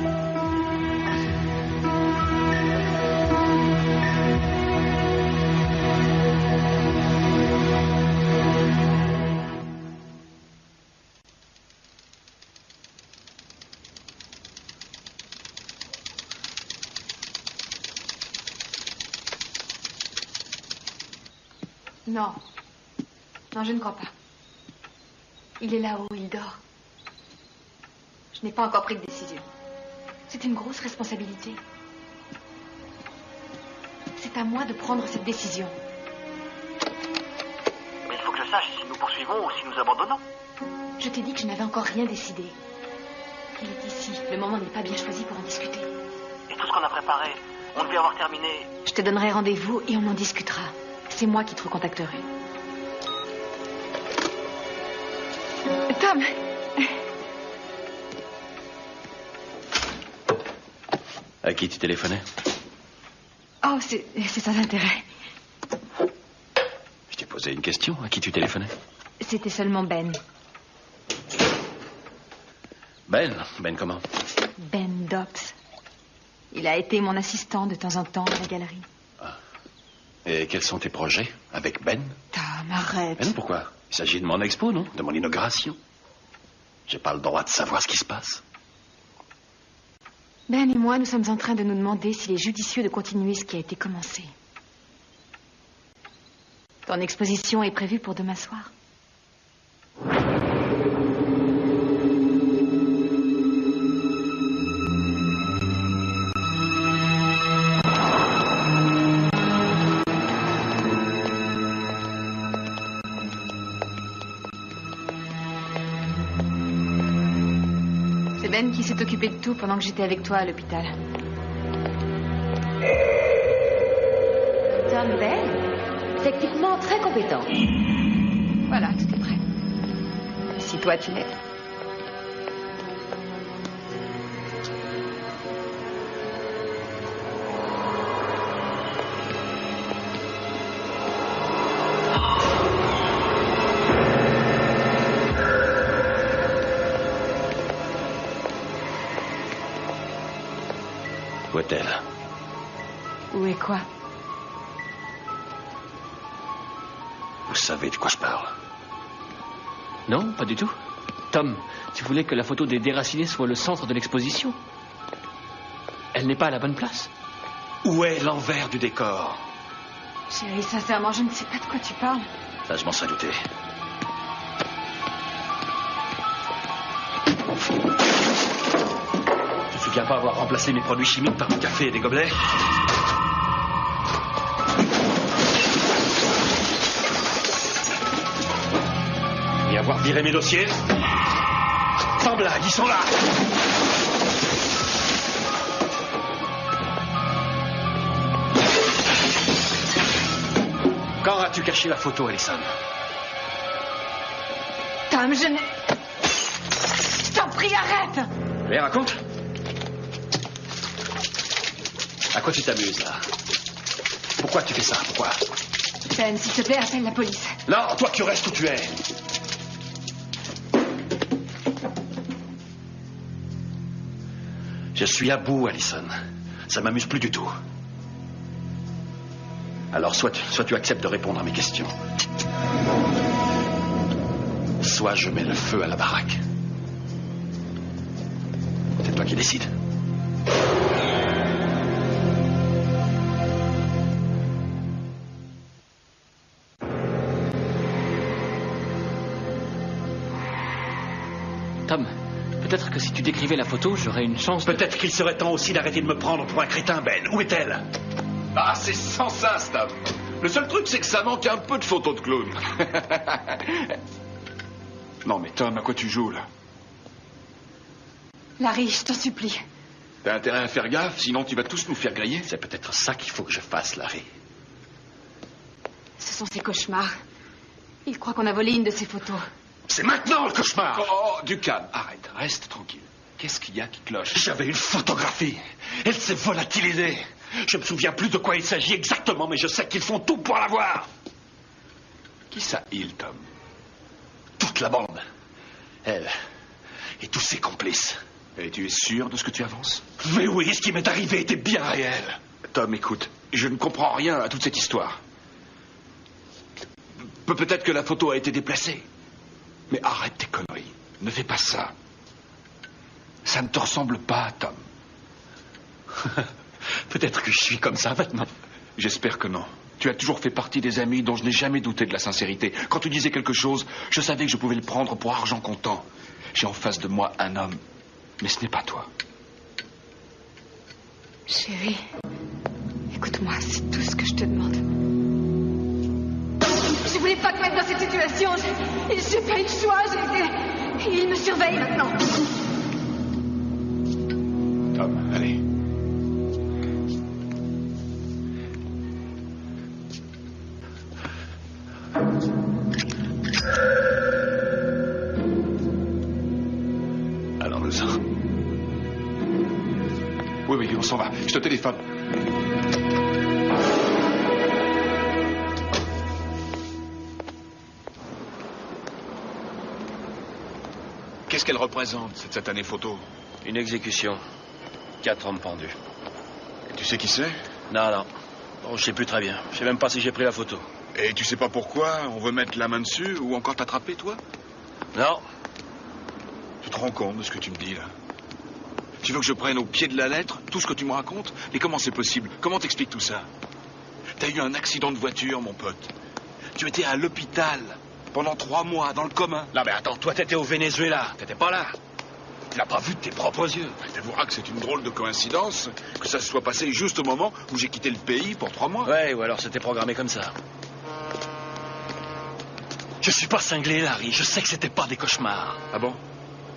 Non, je ne crois pas. Il est là-haut, il dort. Je n'ai pas encore pris de décision. C'est une grosse responsabilité. C'est à moi de prendre cette décision. Mais il faut que je sache si nous poursuivons ou si nous abandonnons. Je t'ai dit que je n'avais encore rien décidé. Il est ici. Le moment n'est pas bien choisi pour en discuter. Et tout ce qu'on a préparé, on devait avoir terminé. Je te donnerai rendez-vous et on en discutera. C'est moi qui te recontacterai. Tom! À qui tu téléphonais? Oh, c'est sans intérêt. Je t'ai posé une question. À qui tu téléphonais? C'était seulement Ben. Ben comment? Ben Dobbs. Il a été mon assistant de temps en temps à la galerie. Ah. Et quels sont tes projets avec Ben? Tom, arrête. Ben, pourquoi? Il s'agit de mon expo, non? De mon inauguration. J'ai pas le droit de savoir ce qui se passe. Ben et moi, nous sommes en train de nous demander s'il est judicieux de continuer ce qui a été commencé. Ton exposition est prévue pour demain soir. C'est Ben qui s'est occupé de tout pendant que j'étais avec toi à l'hôpital. Tom Ben, techniquement très compétent. Voilà, tout est prêt. Si toi tu l'es. Où est-elle? Où est quoi? Vous savez de quoi je parle? Non, pas du tout. Tom, tu voulais que la photo des déracinés soit le centre de l'exposition. Elle n'est pas à la bonne place. Où est l'envers du décor? Chérie, sincèrement, je ne sais pas de quoi tu parles. Ça, je m'en serais douté. Tu te souviens pas avoir remplacé mes produits chimiques par du café et des gobelets? Et avoir viré mes dossiers? Sans blague, ils sont là. Quand as-tu caché la photo, Allison? Tom, je ne... Je t'en prie, arrête! Mais raconte. À quoi tu t'amuses, là? Pourquoi tu fais ça? Pourquoi? Ben, s'il te plaît, appelle la police. Non, toi, tu restes où tu es. Je suis à bout, Allison. Ça m'amuse plus du tout. Alors, soit tu acceptes de répondre à mes questions, soit je mets le feu à la baraque. C'est toi qui décides. Tom, peut-être que si tu décrivais la photo, j'aurais une chance... Peut-être qu'il serait temps aussi d'arrêter de me prendre pour un crétin, Ben. Où est-elle? Ah, c'est sans ça, Stab. Le seul truc, c'est que ça manque un peu de photos de clown. Non, mais Tom, à quoi tu joues, là? Larry, je t'en supplie. T'as intérêt à faire gaffe, sinon tu vas tous nous faire griller. C'est peut-être ça qu'il faut que je fasse, Larry. Ce sont ces cauchemars. Il croit qu'on a volé une de ses photos. C'est maintenant le cauchemar! Oh, du calme, arrête, reste tranquille. Qu'est-ce qu'il y a qui cloche? J'avais une photographie. Elle s'est volatilisée. Je me souviens plus de quoi il s'agit exactement, mais je sais qu'ils font tout pour l'avoir. Qui ça, il, Tom? Toute la bande. Elle et tous ses complices. Et tu es sûr de ce que tu avances? Mais oui, ce qui m'est arrivé était bien réel. Tom, écoute, je ne comprends rien à toute cette histoire. Peut-être que la photo a été déplacée. Mais arrête tes conneries. Ne fais pas ça. Ça ne te ressemble pas, Tom. Peut-être que je suis comme ça maintenant. J'espère que non. Tu as toujours fait partie des amis dont je n'ai jamais douté de la sincérité. Quand tu disais quelque chose, je savais que je pouvais le prendre pour argent comptant. J'ai en face de moi un homme, mais ce n'est pas toi. Chérie, écoute-moi, c'est tout ce que je te demande. Je voulais pas te mettre dans cette situation. J'ai fait une choix. Et il me surveille maintenant. Tom, allez. Allons-nous-en. Oui, on s'en va. Je te téléphone. Qu'est-ce qu'elle représente, cette satanée photo? Une exécution. 4 hommes pendus. Et tu sais qui c'est? Non. Bon, je sais plus très bien. Je sais même pas si j'ai pris la photo. Et tu sais pas pourquoi on veut mettre la main dessus ou encore t'attraper, toi? Non. Tu te rends compte de ce que tu me dis, là? Tu veux que je prenne au pied de la lettre tout ce que tu me racontes? Mais comment c'est possible? Comment t'expliques tout ça? T'as eu un accident de voiture, mon pote. Tu étais à l'hôpital pendant 3 mois, dans le coma. Non, mais attends, toi, t'étais au Venezuela. T'étais pas là. Tu l'as pas vu de tes propres yeux. T'avoueras que c'est une drôle de coïncidence que ça se soit passé juste au moment où j'ai quitté le pays pour 3 mois. Ouais, ou alors c'était programmé comme ça. Je suis pas cinglé, Larry. Je sais que c'était pas des cauchemars. Ah bon?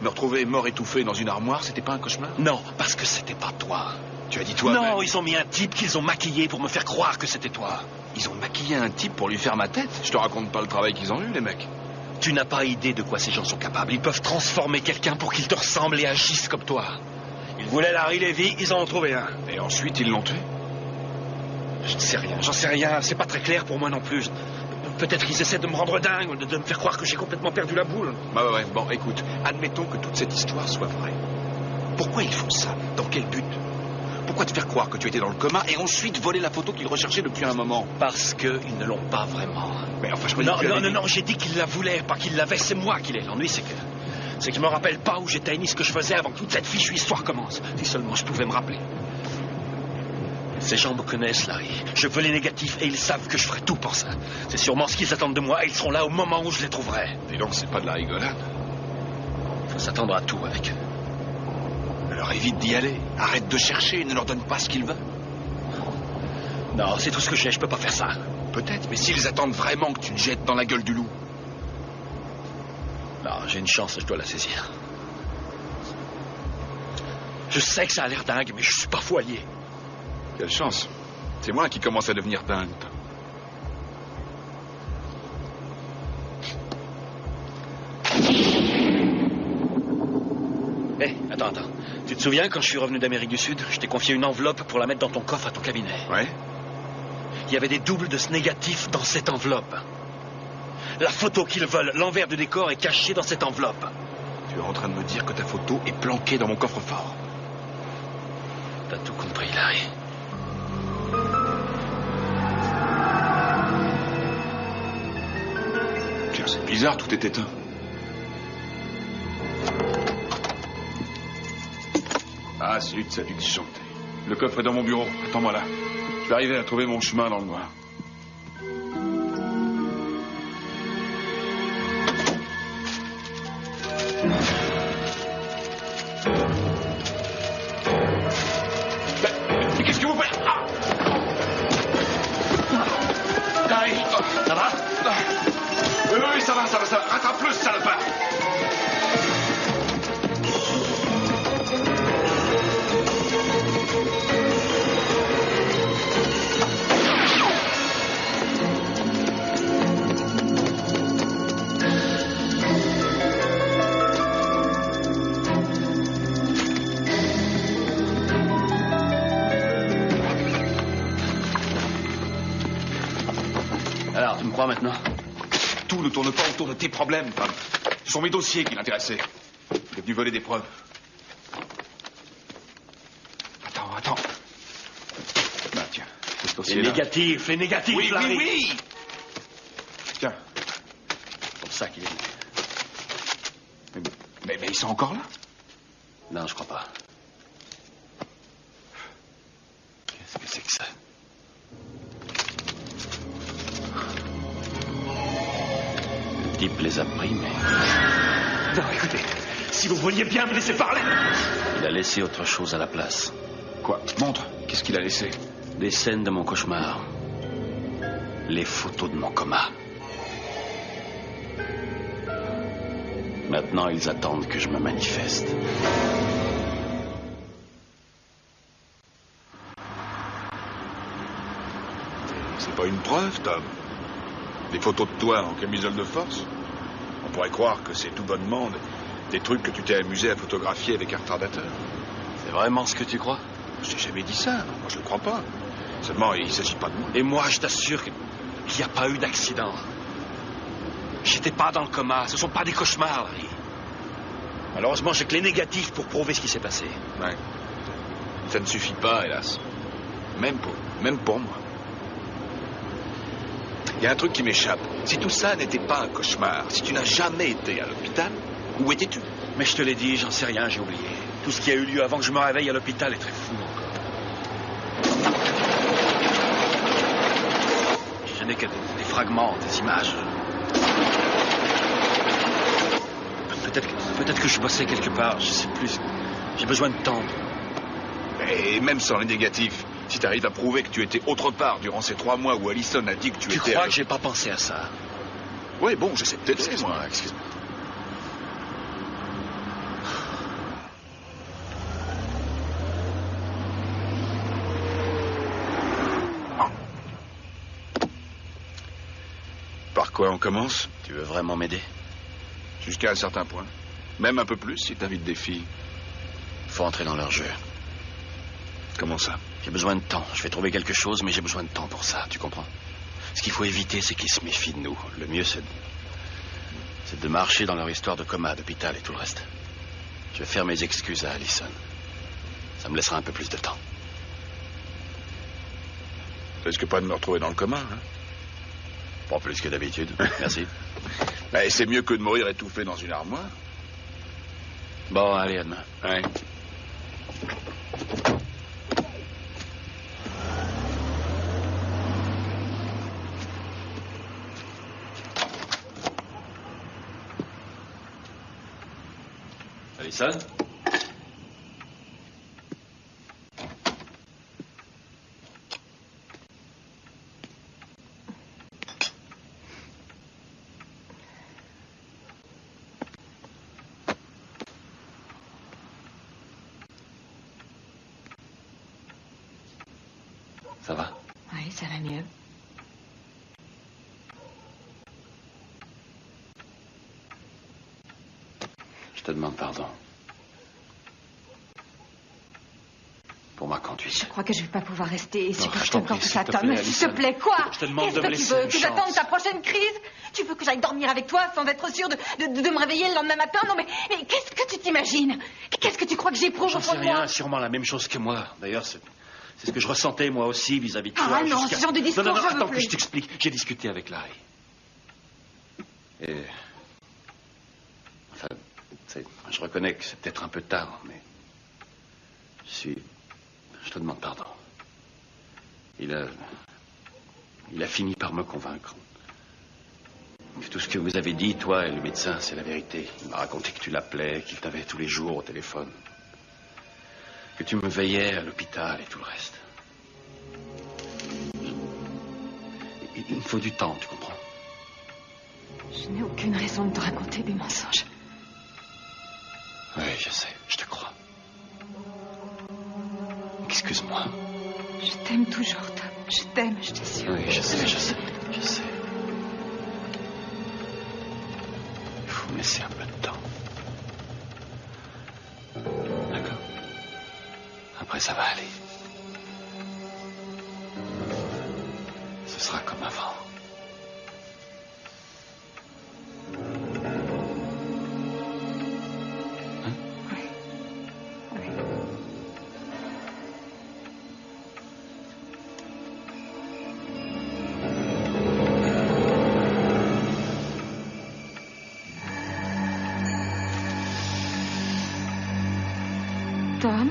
Me retrouver mort étouffé dans une armoire, c'était pas un cauchemar? Non, parce que c'était pas toi. Tu as dit toi? Non, ils ont mis un type qu'ils ont maquillé pour me faire croire que c'était toi. Ils ont maquillé un type pour lui faire ma tête? Je te raconte pas le travail qu'ils ont eu, les mecs. Tu n'as pas idée de quoi ces gens sont capables. Ils peuvent transformer quelqu'un pour qu'il te ressemble et agisse comme toi. Ils voulaient Larry Levy, ils en ont trouvé un. Et ensuite, ils l'ont tué? Je ne sais rien, j'en sais rien. C'est pas très clair pour moi non plus. Peut-être qu'ils essaient de me rendre dingue, de me faire croire que j'ai complètement perdu la boule. Ouais. Bon, écoute, admettons que toute cette histoire soit vraie. Pourquoi ils font ça? Dans quel but? Pourquoi te faire croire que tu étais dans le coma et ensuite voler la photo qu'ils recherchaient depuis un moment? Parce qu'ils ne l'ont pas vraiment. Mais enfin, je me dis Non, j'ai dit qu'ils la voulaient, pas qu'ils l'avaient, c'est moi qui l'ai. L'ennui, c'est que je me rappelle pas où j'étais ni ce que je faisais avant que toute cette fichue histoire commence. Si seulement je pouvais me rappeler. Ces gens me connaissent, Larry. Je veux les négatifs et ils savent que je ferai tout pour ça. C'est sûrement ce qu'ils attendent de moi et ils seront là au moment où je les trouverai. Et donc, c'est pas de la rigolade? Faut s'attendre à tout avec eux. Alors évite d'y aller. Arrête de chercher, ne leur donne pas ce qu'ils veulent. Non, c'est tout ce que j'ai, je peux pas faire ça. Peut-être, mais s'ils attendent vraiment que tu te jettes dans la gueule du loup. Non, j'ai une chance, je dois la saisir. Je sais que ça a l'air dingue, mais je suis pas fou allié. Quelle chance. C'est moi qui commence à devenir dingue. Hé, attends. Tu te souviens, quand je suis revenu d'Amérique du Sud, je t'ai confié une enveloppe pour la mettre dans ton coffre à ton cabinet. Ouais. Il y avait des doubles de ce négatif dans cette enveloppe. La photo qu'ils veulent, l'envers du décor est caché dans cette enveloppe. Tu es en train de me dire que ta photo est planquée dans mon coffre-fort. T'as tout compris, Larry. Tiens, c'est bizarre, tout est éteint. Ah, zut, ça a dû disjoncter. Le coffre est dans mon bureau. Attends-moi là. Je vais arriver à trouver mon chemin dans le noir. Mais qu'est-ce que vous faites? Larry, ça va? Oui, ça va. Rattrape-le, salopard. Alors, tu me crois maintenant? Tout ne tourne pas autour de tes problèmes, Tom. Ce sont mes dossiers qui l'intéressaient. Il est venu voler des preuves. Attends. Bah, tiens, ce dossier-là. Les négatifs, Oui, Larry. oui. Tiens. C'est pour ça qu'il est venu. Mais ils sont encore là? Non, je crois pas. Qu'est-ce que c'est que ça? Le type les a pris, mais... Non, écoutez, si vous vouliez bien me laisser parler... Il a laissé autre chose à la place. Quoi? Montre. Qu'est-ce qu'il a laissé? Des scènes de mon cauchemar. Les photos de mon coma. Maintenant, ils attendent que je me manifeste. C'est pas une preuve, Tom. Des photos de toi en camisole de force. On pourrait croire que c'est tout bonnement des trucs que tu t'es amusé à photographier avec un retardateur. C'est vraiment ce que tu crois? Je t'ai jamais dit ça. Moi, je le crois pas. Seulement, il s'agit pas de moi. Et moi, je t'assure qu'il n'y a pas eu d'accident. J'étais pas dans le coma. Ce sont pas des cauchemars, Larry. Malheureusement, j'ai que les négatifs pour prouver ce qui s'est passé. Ouais. Ça ne suffit pas, hélas. Même pour moi. Il y a un truc qui m'échappe. Si tout ça n'était pas un cauchemar, si tu n'as jamais été à l'hôpital, où étais-tu? Mais je te l'ai dit, j'en sais rien, j'ai oublié. Tout ce qui a eu lieu avant que je me réveille à l'hôpital est très flou encore. Je n'ai que des fragments, des images. Peut-être que je bossais quelque part, je sais plus. J'ai besoin de temps. Et même sans les négatifs, si tu arrives à prouver que tu étais autre part durant ces 3 mois où Allison a dit que tu étais... Tu crois que j'ai pas pensé à ça? Oui, bon, je sais peut-être. Excuse-moi. Par quoi on commence? Tu veux vraiment m'aider? Jusqu'à un certain point. Même un peu plus si t'invites des filles. Faut entrer dans leur jeu. Comment ça? J'ai besoin de temps. Je vais trouver quelque chose, mais j'ai besoin de temps pour ça, tu comprends? Ce qu'il faut éviter, c'est qu'ils se méfient de nous. Le mieux, c'est de marcher dans leur histoire de coma, d'hôpital et tout le reste. Je vais faire mes excuses à Allison. Ça me laissera un peu plus de temps. Tu risques pas de me retrouver dans le coma, hein? Pas plus que d'habitude. Merci. Et c'est mieux que de mourir étouffé dans une armoire. Bon, allez, à demain. Ouais. Allison? ça va mieux. Je te demande pardon. Pour ma conduite. Je crois que je vais pas pouvoir rester et Non, supporter je t'en encore prie, tout ça, s'il te Tom. plaît, S'il te Alison. plaît, quoi? Je te demande Qu'est-ce de me que tu laisser veux? une Que chance. j'attende ta prochaine crise? Tu veux que j'aille dormir avec toi sans être sûre de me réveiller le lendemain matin? Non, mais qu'est-ce que tu t'imagines? Qu'est-ce que tu crois que j'éprouve J'en au fond sais de moi? rien, sûrement la même chose que moi. D'ailleurs, c'est ce que je ressentais moi aussi vis-à-vis de toi. Ah non, jusqu'à- ce genre de discours, non, je veux attends plus. que je t'explique. J'ai discuté avec Larry. Et... Enfin, je reconnais que c'est peut-être un peu tard, mais... Je te demande pardon. Il a fini par me convaincre. Que tout ce que vous avez dit, toi et le médecin, c'est la vérité. Il m'a raconté que tu l'appelais, qu'il t'avait tous les jours au téléphone. Que tu me veillais à l'hôpital et tout le reste. Il me faut du temps, tu comprends? Je n'ai aucune raison de te raconter des mensonges. Oui, je sais, je te crois. Excuse-moi. Je t'aime toujours, Tom. Je t'aime, je t'assure. Oui, je sais. Il faut me laisser un peu de temps. D'accord. Après, ça va aller. Ce sera comme avant. Tom?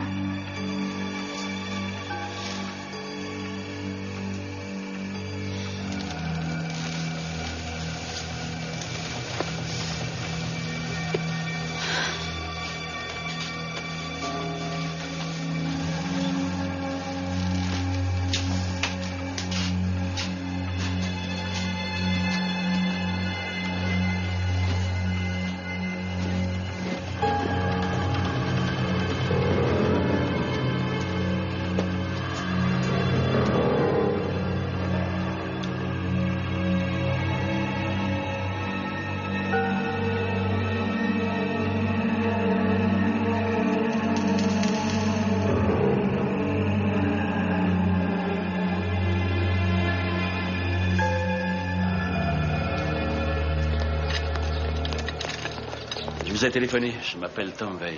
Je vous ai téléphoné. Je m'appelle Tom Vale.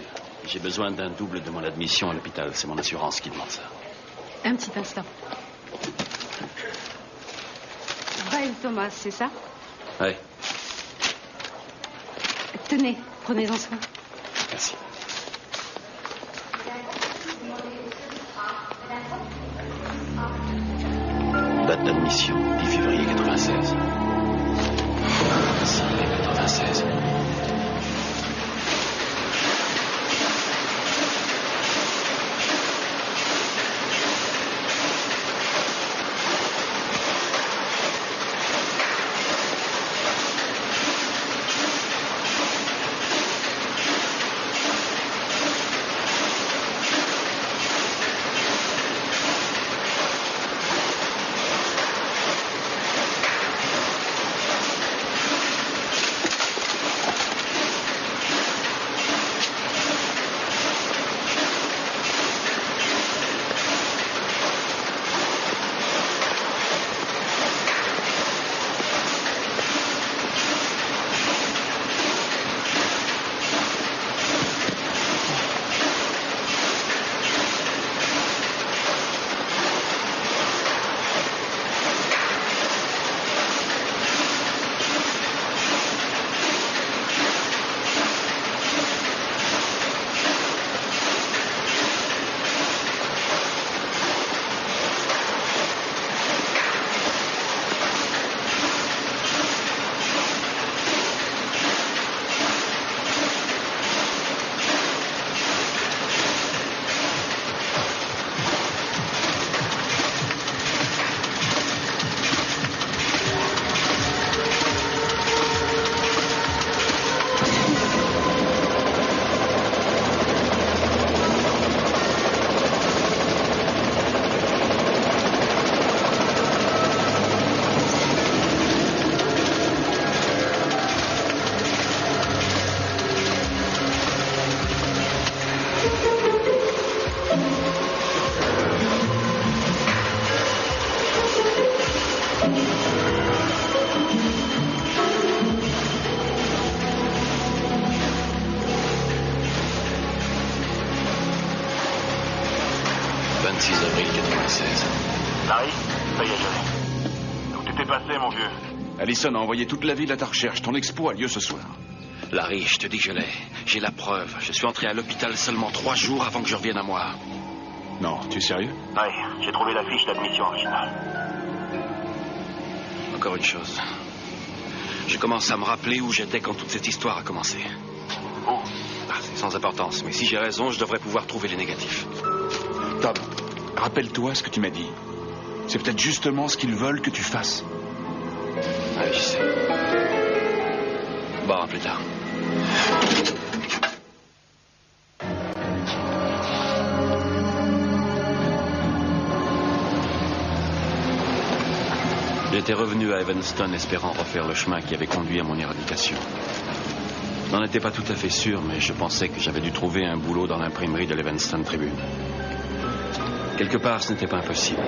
J'ai besoin d'un double de mon admission à l'hôpital. C'est mon assurance qui demande ça. Un petit instant. Vale Thomas, c'est ça? Oui, Tenez, prenez-en soin. merci. Date d'admission, 10 février 96. 96. 2016. Larry, ça y est, je l'ai. Où t'étais passé, mon vieux? Allison a envoyé toute la ville à ta recherche. Ton expo a lieu ce soir. Larry, je te dis que je l'ai. J'ai la preuve. Je suis entré à l'hôpital seulement 3 jours avant que je revienne à moi. Non, tu es sérieux? Oui, j'ai trouvé la fiche d'admission originale. Encore une chose. Je commence à me rappeler où j'étais quand toute cette histoire a commencé. Où? C'est sans importance, mais si j'ai raison, je devrais pouvoir trouver les négatifs. Tom, rappelle-toi ce que tu m'as dit. C'est peut-être justement ce qu'ils veulent que tu fasses. Oui, je sais. Bon, à plus tard. J'étais revenu à Evanston espérant refaire le chemin qui avait conduit à mon éradication. Je n'en étais pas tout à fait sûr, mais je pensais que j'avais dû trouver un boulot dans l'imprimerie de l'Evanston Tribune. Quelque part, ce n'était pas impossible.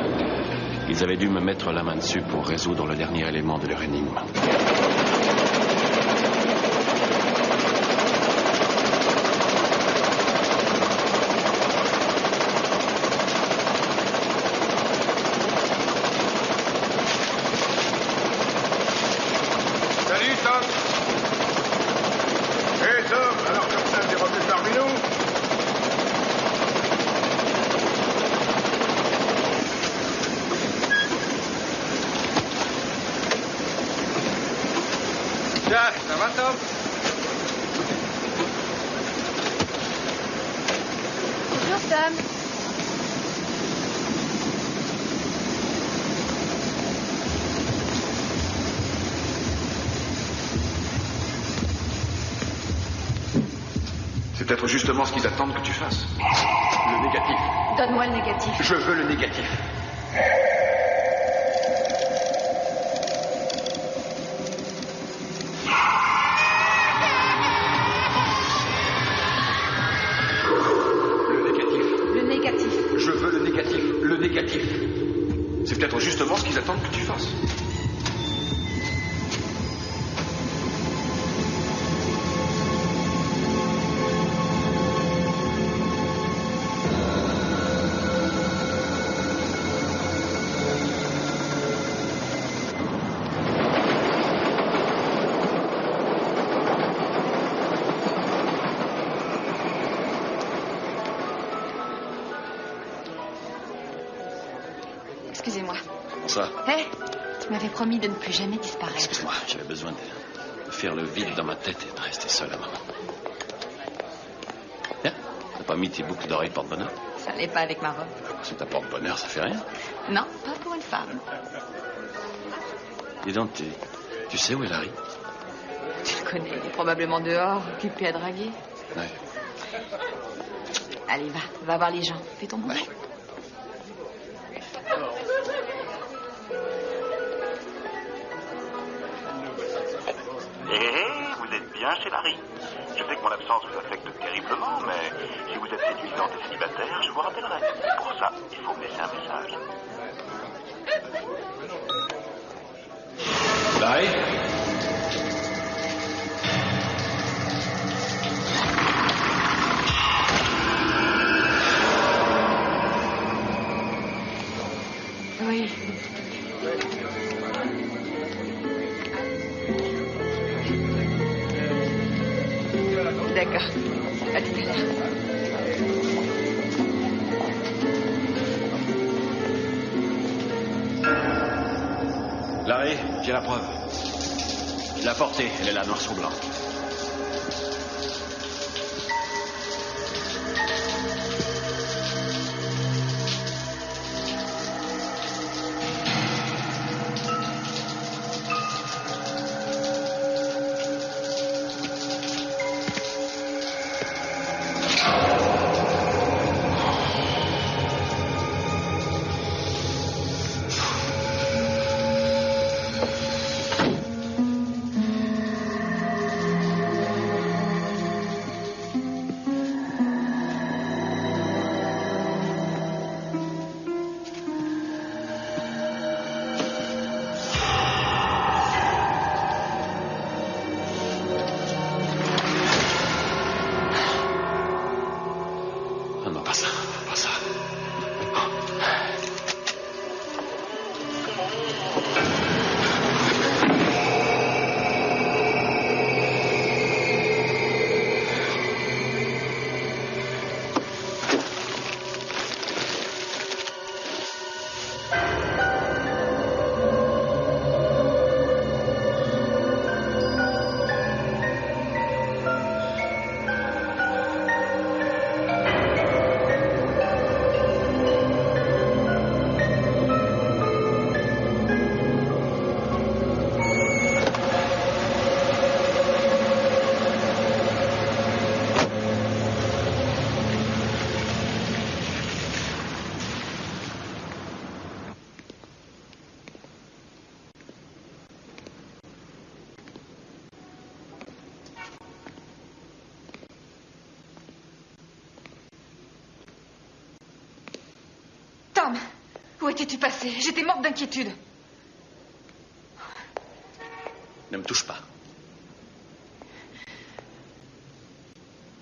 Ils avaient dû me mettre la main dessus pour résoudre le dernier élément de leur énigme. Salut, Tom. Hé, Tom, alors comme ça, t'es revenu parmi nous? Tiens, ça va, Tom? Bonjour, Sam. C'est peut-être justement ce qu'ils attendent que tu fasses. Le négatif. Donne-moi le négatif. Je veux le négatif. Le négatif. Je veux le négatif. Le négatif. C'est peut-être justement ce qu'ils attendent que tu fasses. Excusez-moi. Ça, Hé, tu m'avais promis de ne plus jamais disparaître. excuse-moi, j'avais besoin de faire le vide dans ma tête et de rester seul un moment. Tiens, t'as pas mis tes boucles d'oreilles porte-bonheur? Ça allait pas avec ma robe. C'est ta porte-bonheur, ça fait rien. Non, pas pour une femme. Dis donc, tu sais où est Larry? Tu le connais, il est probablement dehors, occupé à draguer. Ouais. Allez, va voir les gens. Fais ton boulot. Hé, vous êtes bien chez Larry. Je sais que mon absence vous affecte terriblement, mais si vous êtes séduisante et célibataire, je vous rappellerai. Pour ça, il faut me laisser un message. Larry? Oui. D'accord. À tout à l'heure. Larry, j'ai la preuve. Je l'ai apportée, elle est là, noir sur blanc. Où étais-tu passé? J'étais morte d'inquiétude. Ne me touche pas.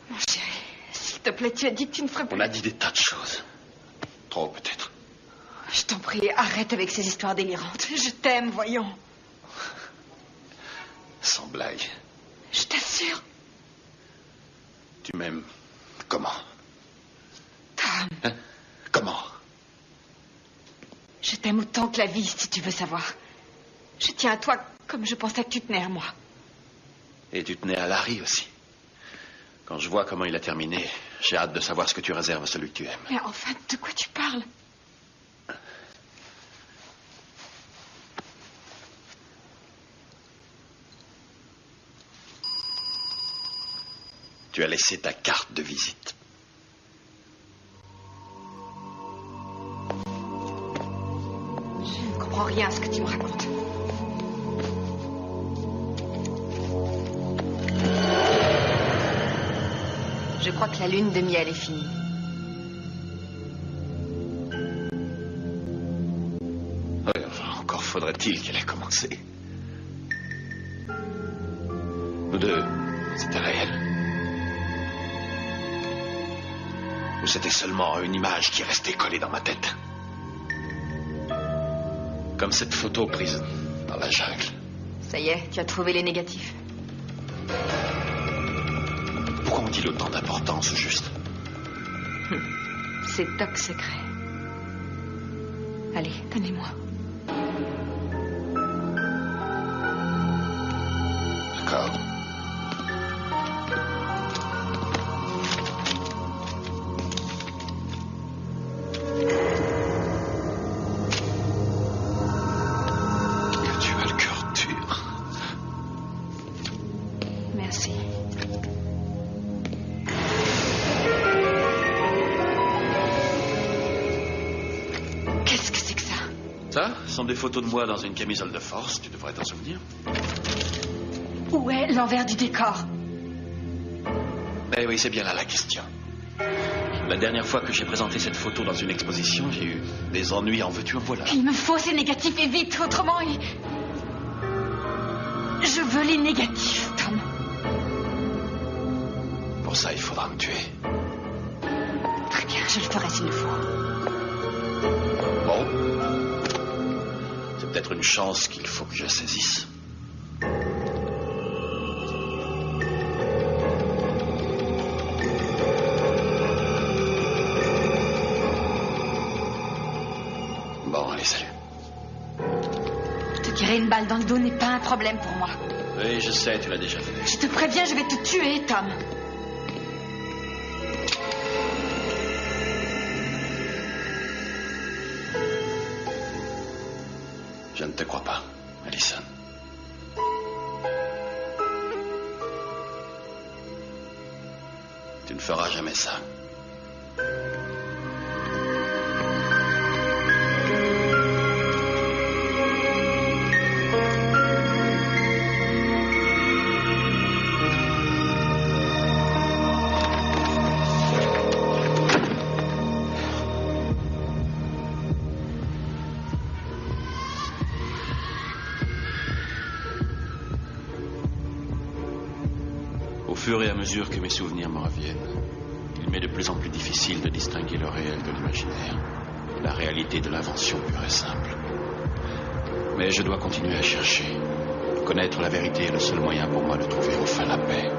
Mon chéri, s'il te plaît, tu as dit que tu ne ferais plus... On a dit des tas de choses. Trop, peut-être. Je t'en prie, arrête avec ces histoires délirantes. Je t'aime, voyons. Sans blague. Je t'assure. Tu m'aimes comment? Tom. Hein? Comment? Je t'aime autant que la vie, si tu veux savoir. Je tiens à toi comme je pensais que tu tenais à moi. Et tu tenais à Larry aussi. Quand je vois comment il a terminé, j'ai hâte de savoir ce que tu réserves à celui que tu aimes. Mais enfin, de quoi tu parles? Tu as laissé ta carte de visite. Je ne comprends rien à ce que tu me racontes. Je crois que la lune de miel est finie. Oui, enfin, encore faudrait-il qu'elle ait commencé. Nous deux, c'était réel. Ou c'était seulement une image qui restait collée dans ma tête. Comme cette photo prise dans la jungle. Ça y est, tu as trouvé les négatifs. Pourquoi ont-ils autant d'importance, au juste? C'est top secret. Allez, donnez-moi. D'accord. Que tu as le cœur dur. Merci. Qu'est-ce que c'est que ça? Ça, ce sont des photos de moi dans une camisole de force, tu devrais t'en souvenir. Où est l'envers du décor? Eh oui, c'est bien là la question. La dernière fois que j'ai présenté cette photo dans une exposition, j'ai eu des ennuis, en veux-tu, en voilà. Il me faut ces négatifs et vite, autrement je veux les négatifs, Tom. Pour ça, il faudra me tuer. Très bien, je le ferai s'il le faut. Bon. C'est peut-être une chance qu'il faut que je saisisse. Bon, allez, salut. Te tirer une balle dans le dos n'est pas un problème pour moi. Oui, je sais, tu l'as déjà fait. Je te préviens, je vais te tuer, Tom. Je ne te crois pas, Allison. Tu ne feras jamais ça. Au fur et à mesure que mes souvenirs me reviennent, il m'est de plus en plus difficile de distinguer le réel de l'imaginaire, la réalité de l'invention pure et simple. Mais je dois continuer à chercher. Connaître la vérité est le seul moyen pour moi de trouver enfin la paix.